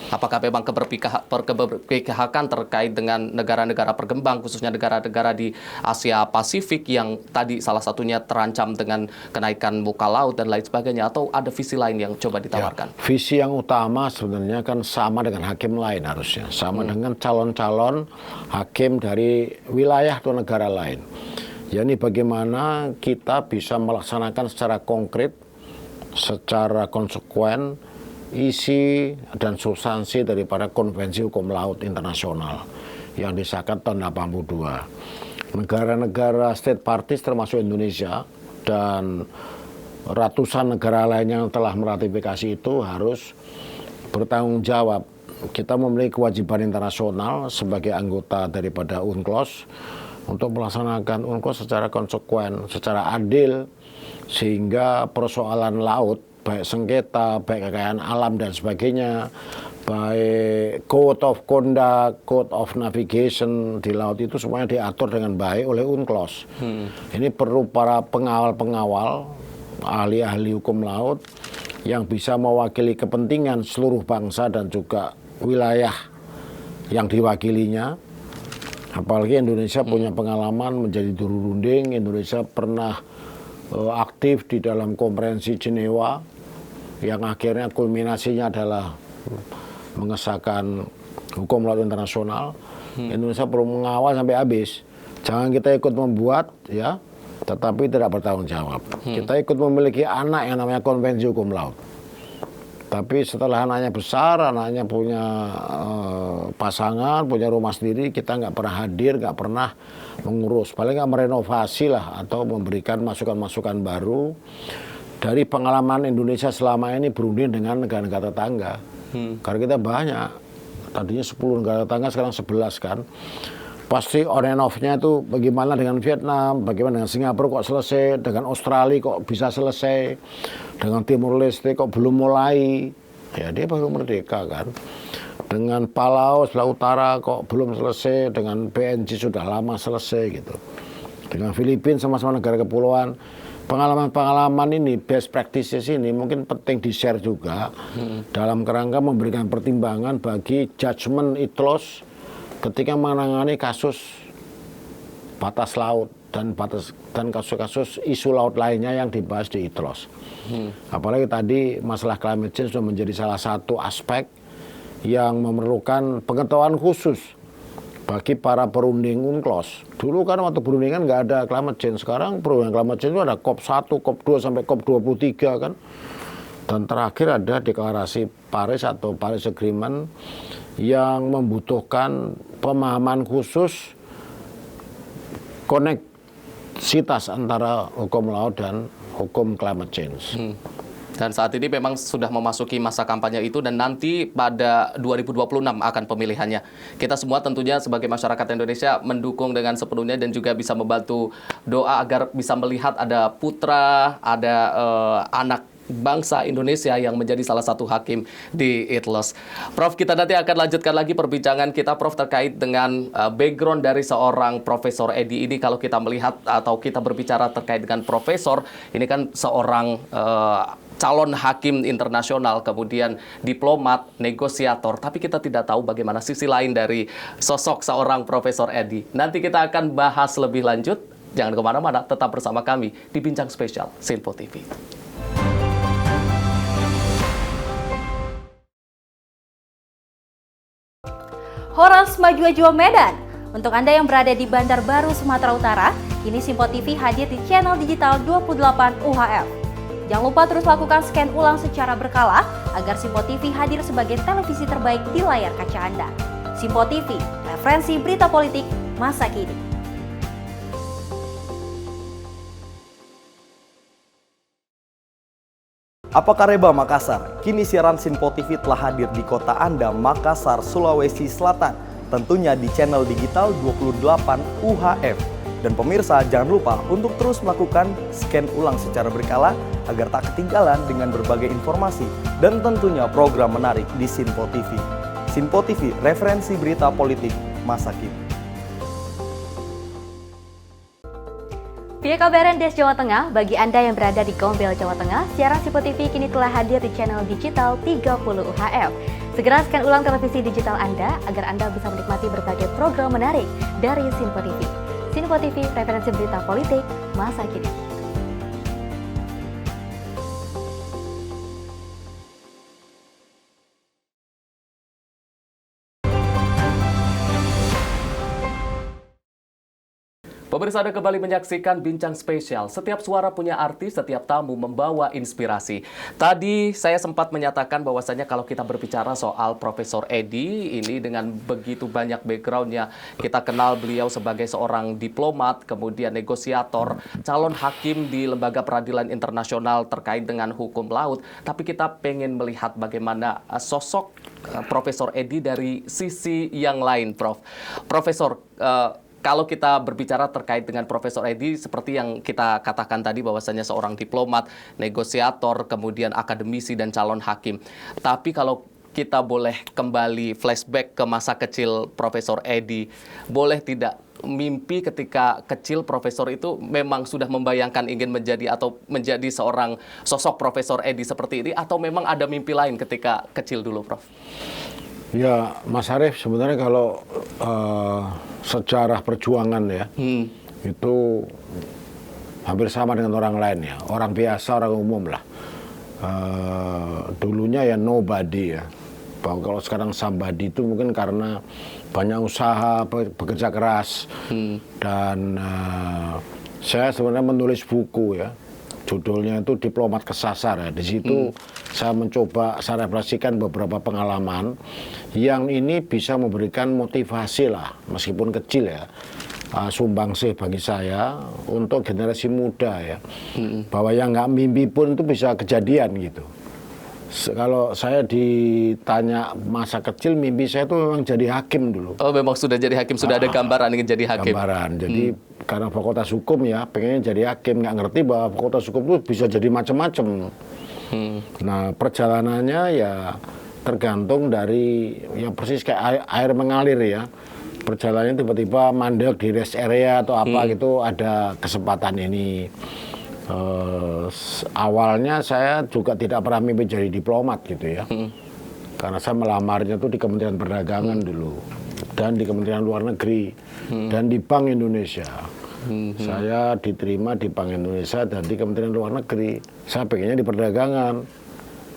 Apakah memang keberpihakan terkait dengan negara-negara berkembang, khususnya negara-negara di Asia Pasifik yang tadi salah satunya terancam dengan kenaikan muka laut dan lain sebagainya, atau ada visi lain yang coba ditawarkan? Ya, visi yang utama sebenarnya kan sama dengan hakim lain harusnya, sama dengan calon-calon hakim dari wilayah atau negara lain. Yani bagaimana kita bisa melaksanakan secara konkret, secara konsekuen, isi dan substansi daripada Konvensi Hukum Laut Internasional yang disahkan tahun 82. Negara-negara state parties termasuk Indonesia dan ratusan negara lain yang telah meratifikasi itu harus bertanggung jawab. Kita memiliki kewajiban internasional sebagai anggota daripada UNCLOS untuk melaksanakan UNCLOS secara konsekuen, secara adil, sehingga persoalan laut, baik sengketa, baik kekayaan alam dan sebagainya, baik code of conduct, code of navigation di laut itu semuanya diatur dengan baik oleh UNCLOS. Ini perlu para pengawal-pengawal, ahli-ahli hukum laut yang bisa mewakili kepentingan seluruh bangsa dan juga wilayah yang diwakilinya. Apalagi Indonesia punya pengalaman menjadi juru runding. Indonesia pernah aktif di dalam Konferensi Jenewa yang akhirnya kulminasinya adalah mengesahkan hukum laut internasional. Indonesia perlu mengawal sampai habis. Jangan kita ikut membuat ya, tetapi tidak bertanggung jawab. Kita ikut memiliki anak yang namanya Konvensi Hukum Laut. Tapi setelah anaknya besar, anaknya punya pasangan, punya rumah sendiri, kita nggak pernah hadir, nggak pernah mengurus. Paling nggak merenovasi lah atau memberikan masukan-masukan baru dari pengalaman Indonesia selama ini berunding dengan negara-negara tetangga. Karena kita banyak tadinya 10 negara tetangga, sekarang 11 kan. Pasti on and off-nya itu bagaimana dengan Vietnam, bagaimana dengan Singapura kok selesai, dengan Australia kok bisa selesai, dengan Timur Leste kok belum mulai. Ya dia baru merdeka kan. Dengan Palau sebelah utara kok belum selesai, dengan PNG sudah lama selesai gitu. Dengan Filipina sama-sama negara kepulauan. Pengalaman-pengalaman ini, best practices ini mungkin penting di-share juga dalam kerangka memberikan pertimbangan bagi judgement ITLOS ketika menangani kasus batas laut dan kasus-kasus isu laut lainnya yang dibahas di ITLOS. Apalagi tadi masalah climate change sudah menjadi salah satu aspek yang memerlukan pengetahuan khusus bagi para perunding UNCLOS. Dulu kan waktu perundingan nggak ada climate change. Sekarang perundingan climate change itu ada COP1, COP2 sampai COP23 kan. Dan terakhir ada deklarasi Paris atau Paris Agreement yang membutuhkan pemahaman khusus koneksitas antara hukum laut dan hukum climate change. Dan saat ini memang sudah memasuki masa kampanye itu dan nanti pada 2026 akan pemilihannya. Kita semua tentunya sebagai masyarakat Indonesia mendukung dengan sepenuhnya dan juga bisa membantu doa agar bisa melihat ada putra, ada anak bangsa Indonesia yang menjadi salah satu hakim di ITLOS. Prof, kita nanti akan lanjutkan lagi perbincangan kita, Prof, terkait dengan background dari seorang Profesor Edi ini. Kalau kita melihat atau kita berbicara terkait dengan profesor, ini kan seorang calon hakim internasional, kemudian diplomat, negosiator, tapi kita tidak tahu bagaimana sisi lain dari sosok seorang Profesor Edi. Nanti kita akan bahas lebih lanjut. Jangan kemana-mana, tetap bersama kami di Bincang Spesial Sinpo TV. Horas Maju Medan. Untuk Anda yang berada di Bandar Baru, Sumatera Utara, kini Sinpo TV hadir di channel digital 28 UHF. Jangan lupa terus lakukan scan ulang secara berkala agar Sinpo TV hadir sebagai televisi terbaik di layar kaca Anda. Sinpo TV, referensi berita politik masa kini. Apa Kareba Makassar? Kini siaran Sinpo TV telah hadir di kota Anda, Makassar, Sulawesi Selatan. Tentunya di channel digital 28 UHF. Dan pemirsa jangan lupa untuk terus melakukan scan ulang secara berkala agar tak ketinggalan dengan berbagai informasi dan tentunya program menarik di Sinpo TV. Sinpo TV, referensi berita politik masa kini. Via kabaran Des Jawa Tengah, bagi Anda yang berada di Gombel, Jawa Tengah, siaran Sinpo TV kini telah hadir di channel digital 30 UHF. Segera scan ulang televisi digital Anda agar Anda bisa menikmati berbagai program menarik dari Sinpo TV. Sinpo TV, referensi berita politik masa kini. Pemirsa, Anda kembali menyaksikan Bincang Spesial. Setiap suara punya arti, setiap tamu membawa inspirasi. Tadi saya sempat menyatakan bahwasanya kalau kita berbicara soal Profesor Edi, ini dengan begitu banyak backgroundnya, kita kenal beliau sebagai seorang diplomat, kemudian negosiator, calon hakim di Lembaga Peradilan Internasional terkait dengan hukum laut. Tapi kita pengen melihat bagaimana sosok Profesor Edi dari sisi yang lain, Prof. Profesor, kalau kita berbicara terkait dengan Profesor Edi, seperti yang kita katakan tadi bahwasanya seorang diplomat, negosiator, kemudian akademisi dan calon hakim. Tapi kalau kita boleh kembali flashback ke masa kecil Profesor Edi, boleh tidak mimpi ketika kecil Profesor itu memang sudah membayangkan ingin menjadi atau menjadi seorang sosok Profesor Edi seperti ini, atau memang ada mimpi lain ketika kecil dulu, Prof? Ya, Mas Arief, sebenarnya kalau sejarah perjuangan ya, itu hampir sama dengan orang lain ya, orang biasa, orang umum lah. Dulunya ya nobody ya, bahwa kalau sekarang somebody itu mungkin karena banyak usaha, bekerja keras, dan saya sebenarnya menulis buku ya. Judulnya itu Diplomat Kesasar ya. Di situ saya mencoba, saya refleksikan beberapa pengalaman yang ini bisa memberikan motivasi lah, meskipun kecil ya, sumbangsih bagi saya untuk generasi muda ya, bahwa yang nggak mimpi pun itu bisa kejadian gitu. Kalau saya ditanya masa kecil, mimpi saya itu memang jadi hakim dulu. Oh, memang sudah jadi hakim, sudah ada gambaran ingin jadi hakim. Gambaran. Jadi karena fakultas hukum ya, pengennya jadi hakim, nggak ngerti bahwa fakultas hukum itu bisa jadi macam-macam. Nah, perjalanannya ya tergantung dari yang persis kayak air mengalir ya. Perjalanannya tiba-tiba mandek di rest area atau apa gitu, ada kesempatan ini. Awalnya saya juga tidak pernah mimpi jadi diplomat gitu ya, karena saya melamarnya tuh di Kementerian Perdagangan dulu, dan di Kementerian Luar Negeri, dan di Bank Indonesia. Saya diterima di Bank Indonesia dan di Kementerian Luar Negeri. Saya pengennya di perdagangan,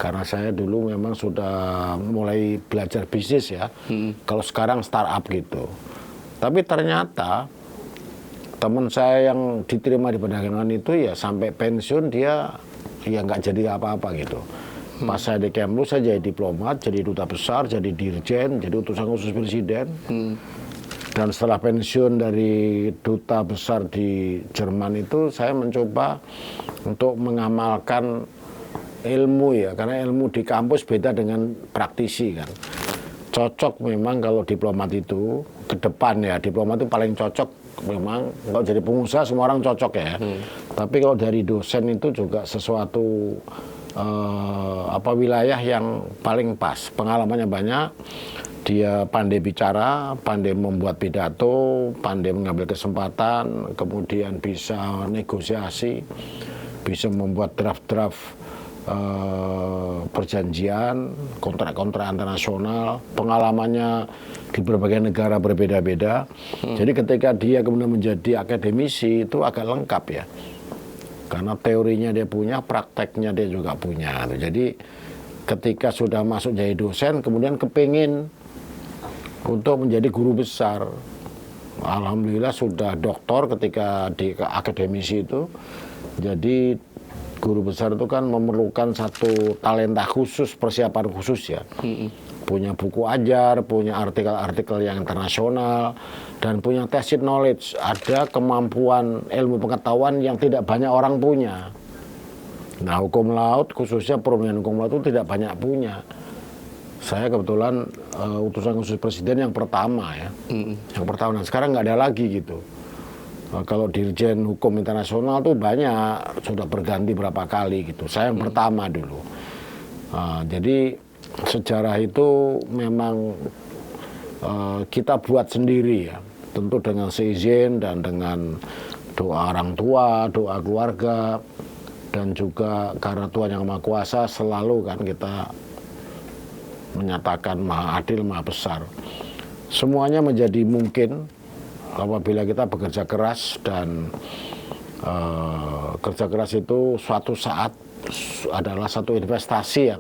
karena saya dulu memang sudah mulai belajar bisnis ya. Kalau sekarang startup gitu, tapi ternyata teman saya yang diterima di perdagangan itu ya sampai pensiun dia ya nggak jadi apa-apa gitu. Pas saya di Kemlu saya jadi diplomat, jadi duta besar, jadi dirjen, jadi utusan khusus presiden. Dan setelah pensiun dari duta besar di Jerman itu saya mencoba untuk mengamalkan ilmu ya, karena ilmu di kampus beda dengan praktisi kan. Cocok memang kalau diplomat itu ke depan ya, diplomat itu paling cocok. Memang kalau jadi pengusaha semua orang cocok ya, tapi kalau dari dosen itu juga sesuatu wilayah yang paling pas. Pengalamannya banyak, dia pandai bicara, pandai membuat pidato, pandai mengambil kesempatan, kemudian bisa negosiasi, bisa membuat draft-draft perjanjian, kontrak-kontrak internasional, pengalamannya di berbagai negara berbeda-beda. Jadi ketika dia kemudian menjadi akademisi itu agak lengkap ya, karena teorinya dia punya, prakteknya dia juga punya. Jadi ketika sudah masuk jadi dosen, kemudian kepingin untuk menjadi guru besar. Alhamdulillah sudah doktor ketika di akademisi itu. Jadi guru besar itu kan memerlukan satu talenta khusus, persiapan khusus ya. Punya buku ajar, punya artikel-artikel yang internasional, dan punya tacit knowledge. Ada kemampuan ilmu pengetahuan yang tidak banyak orang punya. Nah, hukum laut, khususnya perundingan hukum laut itu tidak banyak punya. Saya kebetulan utusan khusus presiden yang pertama ya. Yang pertama, nah sekarang nggak ada lagi gitu. Kalau dirjen hukum internasional tuh banyak, sudah berganti berapa kali gitu. Saya yang pertama dulu. Jadi sejarah itu memang kita buat sendiri ya, tentu dengan seizin dan dengan doa orang tua, doa keluarga, dan juga karena Tuhan yang Maha Kuasa selalu kan kita menyatakan Maha Adil, Maha Besar. Semuanya menjadi mungkin apabila kita bekerja keras, dan kerja keras itu suatu saat adalah satu investasi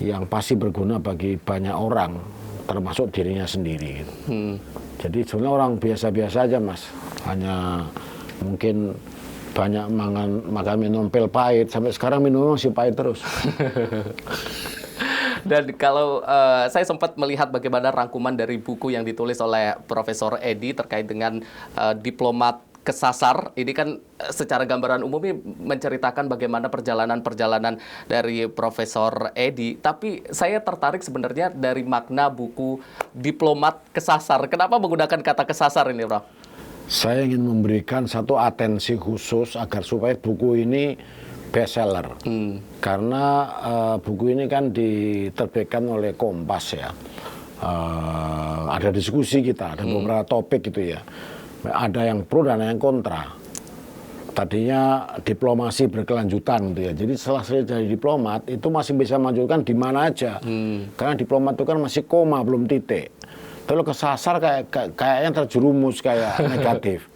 yang pasti berguna bagi banyak orang, termasuk dirinya sendiri. Jadi sebenarnya orang biasa-biasa aja Mas, hanya mungkin banyak makan minum pil pahit, sampai sekarang minum masih pahit terus. Dan kalau saya sempat melihat bagaimana rangkuman dari buku yang ditulis oleh Profesor Edi terkait dengan diplomat kesasar, ini kan secara gambaran umum menceritakan bagaimana perjalanan-perjalanan dari Profesor Edi. Tapi saya tertarik sebenarnya dari makna buku diplomat kesasar. Kenapa menggunakan kata kesasar ini, Prof? Saya ingin memberikan satu atensi khusus agar supaya buku ini bestseller. Karena buku ini kan diterbitkan oleh Kompas ya. Ada diskusi kita, ada beberapa topik gitu ya. Ada yang pro dan ada yang kontra. Tadinya diplomasi berkelanjutan gitu ya. Jadi setelah saya jadi diplomat itu masih bisa melanjutkan di mana aja. Karena diplomat itu kan masih koma, belum titik. Kalau kesasar kayaknya terjerumus kayak negatif.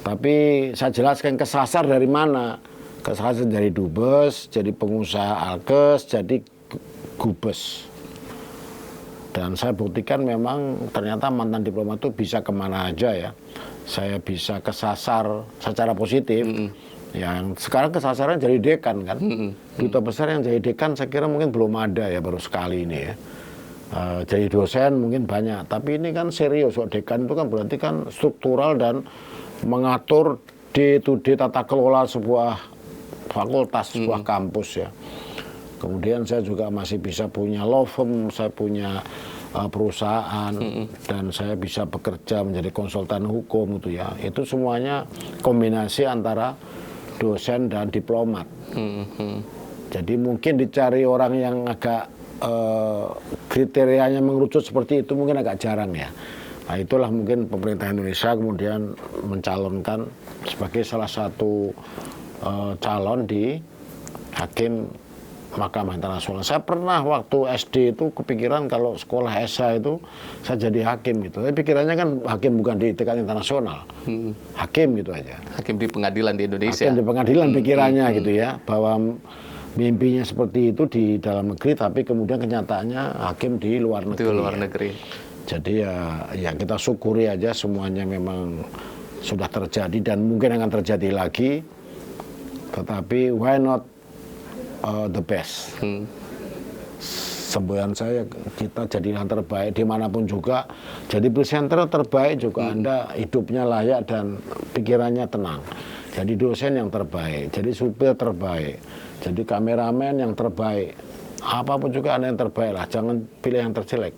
Tapi saya jelaskan kesasar dari mana. Kesasar dari dubes, jadi pengusaha alkes, jadi gubes. Dan saya buktikan memang ternyata mantan diplomat itu bisa kemana aja ya. Saya bisa kesasar secara positif. Yang sekarang kesasaran jadi dekan kan. Duta besar yang jadi dekan saya kira mungkin belum ada ya, baru sekali ini ya. Jadi dosen mungkin banyak, tapi ini kan serius. Dekan itu kan berarti kan struktural dan mengatur day to day tata kelola sebuah fakultas, sebuah kampus ya. Kemudian saya juga masih bisa punya law firm, saya punya perusahaan, dan saya bisa bekerja menjadi konsultan hukum gitu ya. Itu semuanya kombinasi antara dosen dan diplomat. Jadi mungkin dicari orang yang agak kriterianya mengerucut seperti itu mungkin agak jarang ya. Nah, itulah mungkin pemerintah Indonesia kemudian mencalonkan sebagai salah satu calon di hakim Mahkamah Internasional. Saya pernah waktu SD itu kepikiran kalau sekolah SA itu saya jadi hakim gitu. Tapi pikirannya kan hakim bukan di tingkat internasional, hakim gitu aja. Hakim di pengadilan di Indonesia. Hakim di pengadilan pikirannya gitu ya, bahwa mimpinya seperti itu di dalam negeri, tapi kemudian kenyataannya hakim di luar negeri. Di luar negeri. Jadi ya kita syukuri aja semuanya memang sudah terjadi dan mungkin akan terjadi lagi. Tetapi why not the best? Semboyan saya, kita jadi yang terbaik dimanapun juga. Jadi presenter terbaik juga, Anda hidupnya layak dan pikirannya tenang. Jadi dosen yang terbaik, jadi supir terbaik, jadi kameramen yang terbaik. Apapun juga Anda yang terbaik lah, jangan pilih yang terjelek.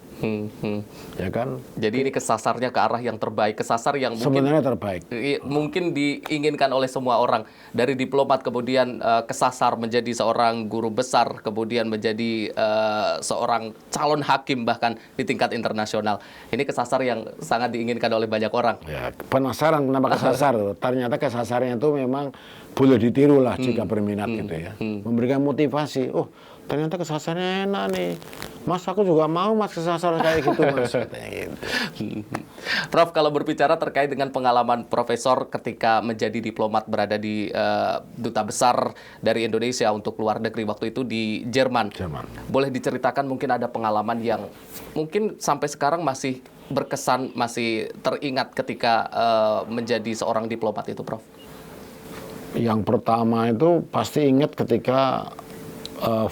Ya kan? Jadi ini kesasarnya ke arah yang terbaik, kesasar yang sebenarnya terbaik. Mungkin diinginkan oleh semua orang, dari diplomat kemudian kesasar menjadi seorang guru besar, kemudian menjadi seorang calon hakim bahkan di tingkat internasional. Ini kesasar yang sangat diinginkan oleh banyak orang. Ya, penasaran kenapa kesasar? Ternyata kesasarnya itu memang boleh ditiru lah jika berminat gitu ya. Memberikan motivasi. Oh, ternyata kesasarnya enak nih. Mas, aku juga mau mas kesasar kayak gitu mas. Prof, kalau berbicara terkait dengan pengalaman Profesor ketika menjadi diplomat berada di duta besar dari Indonesia untuk luar negeri waktu itu di Jerman. Boleh diceritakan mungkin ada pengalaman yang mungkin sampai sekarang masih berkesan, masih teringat ketika menjadi seorang diplomat itu, Prof? Yang pertama itu pasti ingat ketika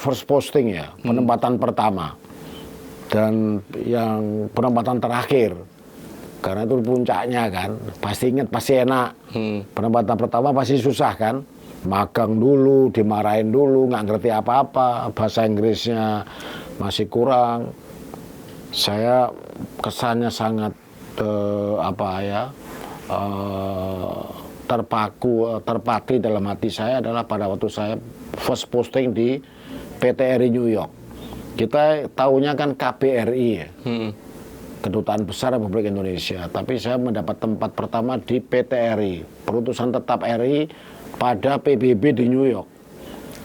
first posting ya, penempatan pertama. Dan yang penempatan terakhir, karena itu puncaknya kan, pasti ingat, pasti enak. Penempatan pertama pasti susah kan, magang dulu, dimarahin dulu, nggak ngerti apa-apa, bahasa Inggrisnya masih kurang. Saya kesannya sangat terpatri dalam hati saya adalah pada waktu saya first posting di PT RI New York. Kita tahunya kan KBRI ya, Kedutaan Besar Republik Indonesia. Tapi saya mendapat tempat pertama di PT RI, Perutusan Tetap RI pada PBB di New York.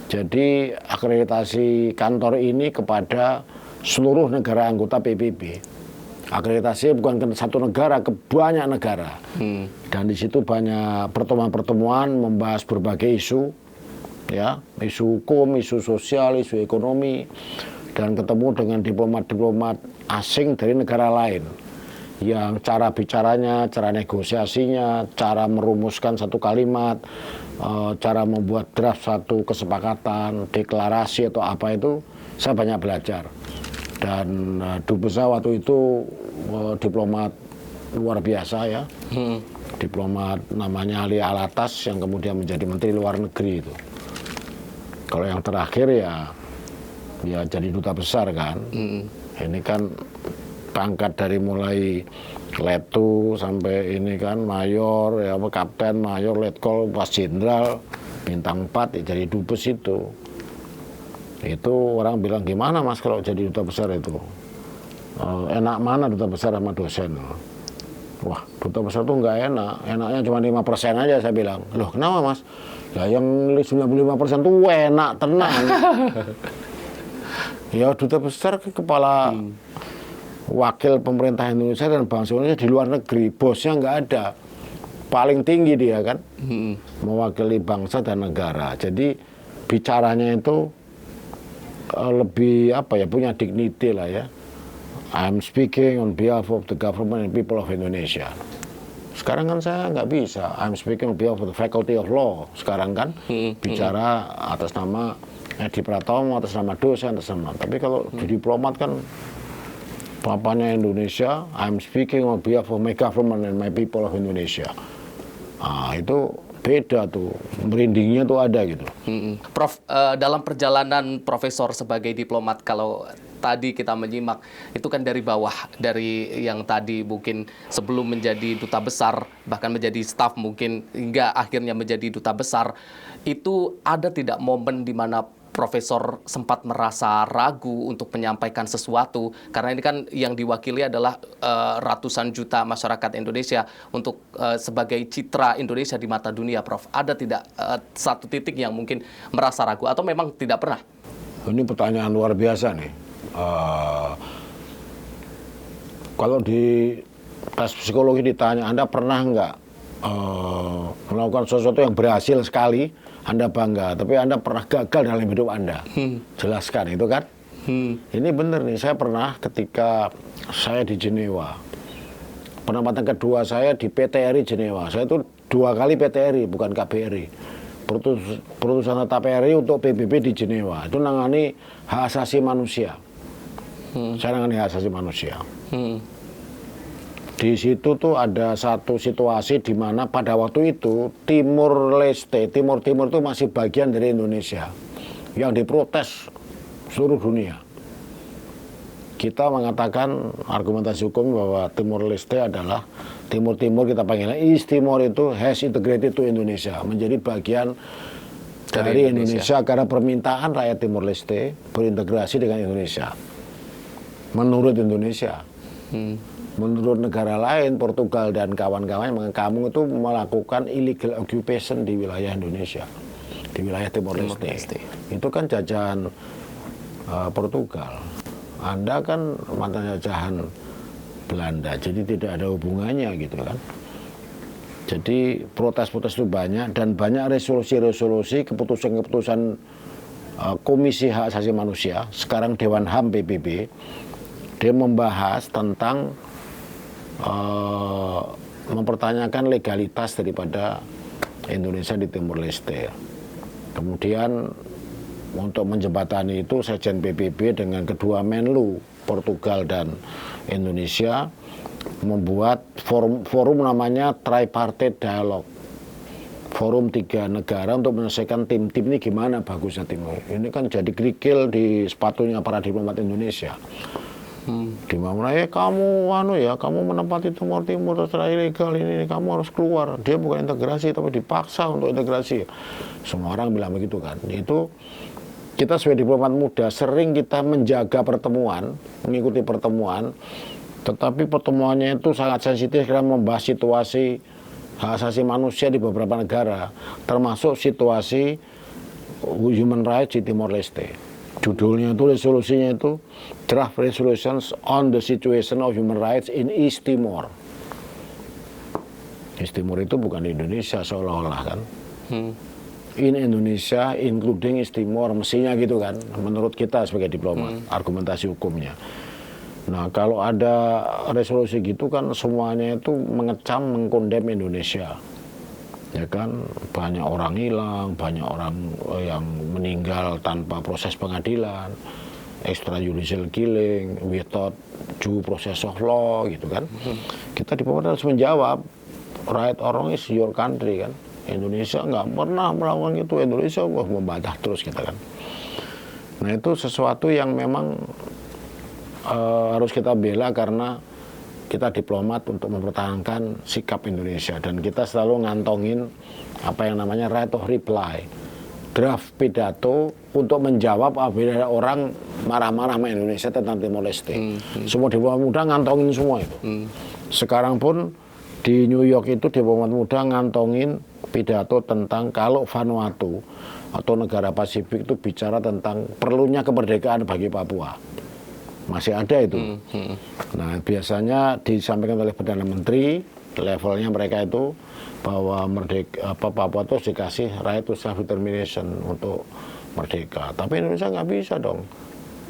Jadi akreditasi kantor ini kepada seluruh negara anggota PBB. Akreditasi bukan ke satu negara, ke banyak negara. Dan di situ banyak pertemuan-pertemuan membahas berbagai isu, ya, isu hukum, isu sosial, isu ekonomi, dan ketemu dengan diplomat-diplomat asing dari negara lain yang cara bicaranya, cara negosiasinya, cara merumuskan satu kalimat, cara membuat draft satu kesepakatan, deklarasi atau apa itu, saya banyak belajar. Dan Dubes saya waktu itu diplomat luar biasa ya, diplomat namanya Ali Alatas yang kemudian menjadi Menteri Luar Negeri itu. Kalau yang terakhir ya jadi duta besar kan. Ini kan pangkat dari mulai letu sampai ini kan mayor, ya kapten, mayor, letkol, pas jenderal, bintang 4 ya jadi dubes itu. Itu orang bilang gimana mas kalau jadi duta besar itu? Enak mana duta besar sama dosen? Wah, duta besar tuh nggak enak, enaknya cuma 5% aja saya bilang. Loh kenapa mas? Ya yang 95% tuh enak, tenang. Ya duta besar kepala wakil pemerintah Indonesia dan bangsa Indonesia di luar negeri, bosnya nggak ada, paling tinggi dia kan, mewakili bangsa dan negara. Jadi bicaranya itu lebih punya dignity lah ya. I'm speaking on behalf of the government and people of Indonesia. Sekarang kan saya nggak bisa. I'm speaking on behalf of the faculty of law. Sekarang kan bicara atas nama Edi Pratomo, atas nama dosen, atas nama. Tapi kalau di diplomat kan bapaknya Indonesia, I'm speaking on behalf of my government and my people of Indonesia. Nah, itu beda tuh, merindingnya tuh ada gitu. Prof, dalam perjalanan Profesor sebagai diplomat, kalau tadi kita menyimak, itu kan dari bawah, dari yang tadi mungkin sebelum menjadi duta besar, bahkan menjadi staf mungkin, hingga akhirnya menjadi duta besar, itu ada tidak momen di mana Profesor sempat merasa ragu untuk menyampaikan sesuatu, karena ini kan yang diwakili adalah ratusan juta masyarakat Indonesia untuk sebagai citra Indonesia di mata dunia, Prof. Ada tidak satu titik yang mungkin merasa ragu atau memang tidak pernah? Ini pertanyaan luar biasa nih. Kalau di tes psikologi ditanya, Anda pernah nggak melakukan sesuatu yang berhasil sekali, Anda bangga, tapi Anda pernah gagal dalam hidup Anda. Jelaskan itu kan. Ini benar nih, saya pernah ketika saya di Jenewa. Penempatan kedua saya di PTRI Jenewa. Saya itu 2 kali PTRI, bukan KBRI. Putusan tetap RI untuk PBB di Jenewa. Itu nangani hak asasi manusia. Saya nangani hak asasi manusia. Di situ tuh ada satu situasi di mana pada waktu itu Timur Leste, Timur itu masih bagian dari Indonesia yang diprotes seluruh dunia. Kita mengatakan argumentasi hukum bahwa Timur Leste adalah Timur kita panggilnya East Timor, itu has integrated to Indonesia, menjadi bagian dari Indonesia karena permintaan rakyat Timur Leste berintegrasi dengan Indonesia. Menurut Indonesia. Menurut negara lain, Portugal dan kawan-kawannya, kamu itu melakukan illegal occupation di wilayah Indonesia, di wilayah Timor Leste. Itu kan jajahan Portugal. Anda kan mantan jajahan Belanda, jadi tidak ada hubungannya gitu kan. Jadi protes-protes itu banyak, dan banyak resolusi-resolusi, keputusan-keputusan Komisi Hak Asasi Manusia, sekarang Dewan HAM PBB, dia membahas tentang mempertanyakan legalitas daripada Indonesia di Timur Leste. Kemudian untuk menjembatani itu, Sekjen PBB dengan kedua Menlu Portugal dan Indonesia membuat forum namanya Tripartite Dialogue. Forum 3 negara untuk menyelesaikan tim-tim ini gimana bagusnya Timur. Ini kan jadi kerikil di sepatunya para diplomat Indonesia. Di mana kamu kamu menempati Timur secara ilegal, ini kamu harus keluar. Dia bukan integrasi tapi dipaksa untuk integrasi. Semua orang bilang begitu kan. Itu kita sebagai diplomat muda sering kita menjaga pertemuan, mengikuti pertemuan, tetapi pertemuannya itu sangat sensitif karena membahas situasi hak asasi manusia di beberapa negara, termasuk situasi human rights di Timor Leste. Judulnya itu, resolusinya itu Draft Resolutions on the Situation of Human Rights in East Timor. East Timor itu bukan di Indonesia seolah-olah kan. In Indonesia, including East Timor, mestinya gitu kan, menurut kita sebagai diplomat, argumentasi hukumnya. Nah, kalau ada resolusi gitu kan semuanya itu mengecam, mengkondem Indonesia. Ya kan, banyak orang hilang, banyak orang yang meninggal tanpa proses pengadilan, extrajudicial killing, without due process of law gitu kan. Kita diplomat harus menjawab, right or wrong is your country kan. Indonesia nggak pernah melakukan itu, Indonesia membantah terus kita kan. Nah itu sesuatu yang memang harus kita bela karena kita diplomat untuk mempertahankan sikap Indonesia, dan kita selalu ngantongin apa yang namanya right of reply, draft pidato untuk menjawab apabila orang marah-marah sama Indonesia tentang Timor Leste. Semua diplomat muda ngantongin semua itu. Sekarang pun di New York itu diplomat muda ngantongin pidato tentang kalau Vanuatu atau negara Pasifik itu bicara tentang perlunya kemerdekaan bagi Papua. Masih ada itu. Nah, biasanya disampaikan oleh Perdana Menteri, levelnya mereka itu bahwa Papua itu dikasih right to self-determination untuk merdeka. Tapi Indonesia nggak bisa dong.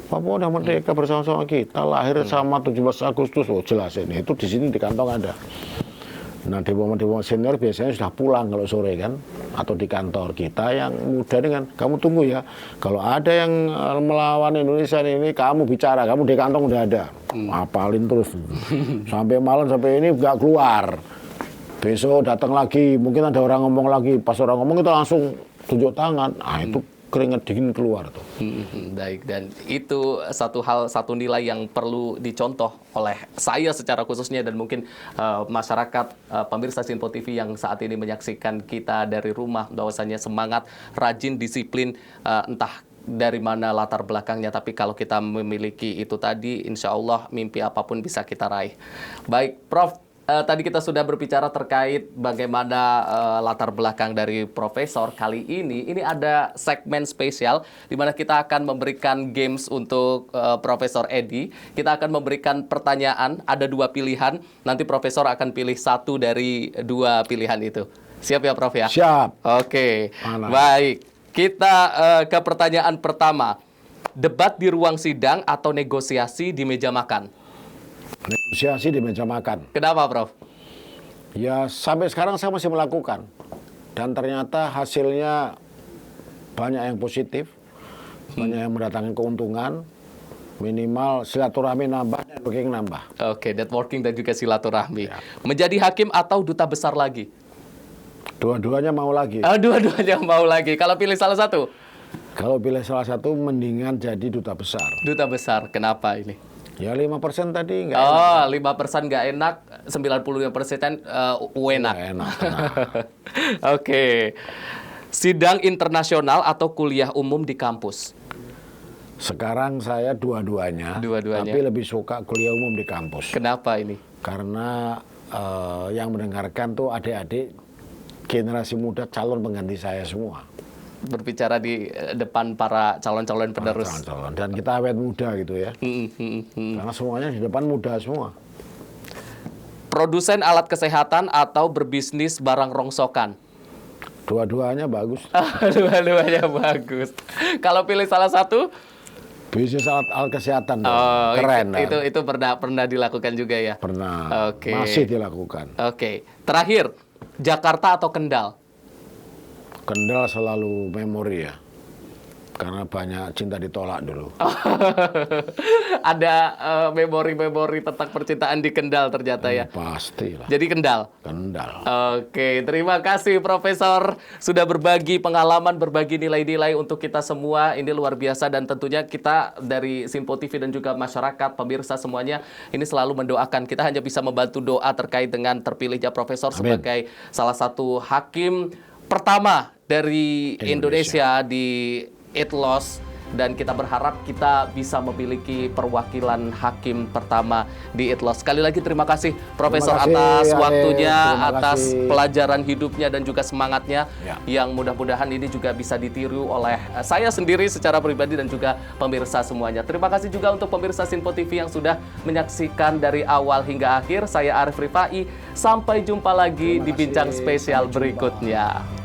Papua udah merdeka bersama-sama kita, lahir sama 17 Agustus, jelas ini. Itu di sini di kantong ada. Nah, diplomat senior biasanya sudah pulang kalau sore kan, atau di kantor. Kita yang muda dengan kamu tunggu ya, kalau ada yang melawan Indonesia ini kamu bicara, kamu di kantong udah ada. Apalin terus sampai malam, sampai ini nggak keluar. Besok datang lagi, mungkin ada orang ngomong lagi, pas orang ngomong kita langsung tunjuk tangan. Nah, itu keringet dingin keluar tuh. Baik, dan itu satu nilai yang perlu dicontoh oleh saya secara khususnya dan mungkin masyarakat pemirsa Sinpo TV yang saat ini menyaksikan kita dari rumah, bahwasanya semangat, rajin, disiplin, entah dari mana latar belakangnya, tapi kalau kita memiliki itu tadi, insya Allah mimpi apapun bisa kita raih. Baik, Prof. Tadi kita sudah berbicara terkait bagaimana latar belakang dari Profesor. Kali ini ada segmen spesial di mana kita akan memberikan games untuk Profesor Edi. Kita akan memberikan pertanyaan, ada 2 pilihan. Nanti Profesor akan pilih 1 dari 2 pilihan itu. Siap ya, Prof ya? Siap. Oke, baik. Kita ke pertanyaan pertama. Debat di ruang sidang atau negosiasi di meja makan? Negosiasi di meja makan. Kenapa, Prof? Ya, sampai sekarang saya masih melakukan. Dan ternyata hasilnya banyak yang positif, banyak yang mendatangkan keuntungan, minimal silaturahmi nambah, networking nambah. Oke, networking dan juga silaturahmi. Ya. Menjadi hakim atau duta besar lagi? Dua-duanya mau lagi. Dua-duanya mau lagi. Kalau pilih salah satu? Kalau pilih salah satu, mendingan jadi duta besar. Duta besar, kenapa ini? Ya 5% tadi nggak enak. 5% nggak enak, 95% enak. Nggak enak. Nah. Oke. Sidang internasional atau kuliah umum di kampus? Sekarang saya dua-duanya, Dua-duanya. tapi lebih suka kuliah umum di kampus. Kenapa ini? Karena yang mendengarkan tuh adik-adik generasi muda calon pengganti saya semua. Berbicara di depan para calon-calon penerus. Calon-calon. Dan kita awet muda gitu ya. Karena semuanya di depan muda semua. Produsen alat kesehatan atau berbisnis barang rongsokan? Dua-duanya bagus. Dua-duanya bagus. Kalau pilih salah satu? Bisnis alat kesehatan dong. Oh, Keren. Itu pernah dilakukan juga ya? Pernah. Oke. Masih dilakukan. Oke. Terakhir, Jakarta atau Kendal? Kendal selalu memori ya. Karena banyak cinta ditolak dulu. Ada memori-memori tentang percintaan di Kendal ternyata ya? Pastilah. Jadi Kendal? Kendal. Oke, terima kasih Profesor sudah berbagi pengalaman, berbagi nilai-nilai untuk kita semua. Ini luar biasa dan tentunya kita dari Sinpo TV dan juga masyarakat, pemirsa semuanya ini selalu mendoakan. Kita hanya bisa membantu doa terkait dengan terpilihnya Profesor sebagai salah satu hakim pertama dari Indonesia di ITLOS. Dan kita berharap kita bisa memiliki perwakilan hakim pertama di ITLOS. Sekali lagi terima kasih Profesor atas waktunya, atas pelajaran hidupnya dan juga semangatnya yang mudah-mudahan ini juga bisa ditiru oleh saya sendiri secara pribadi dan juga pemirsa semuanya. Terima kasih juga untuk pemirsa Sinpo TV yang sudah menyaksikan dari awal hingga akhir. Saya Arif Rifai, sampai jumpa lagi di bincang spesial berikutnya.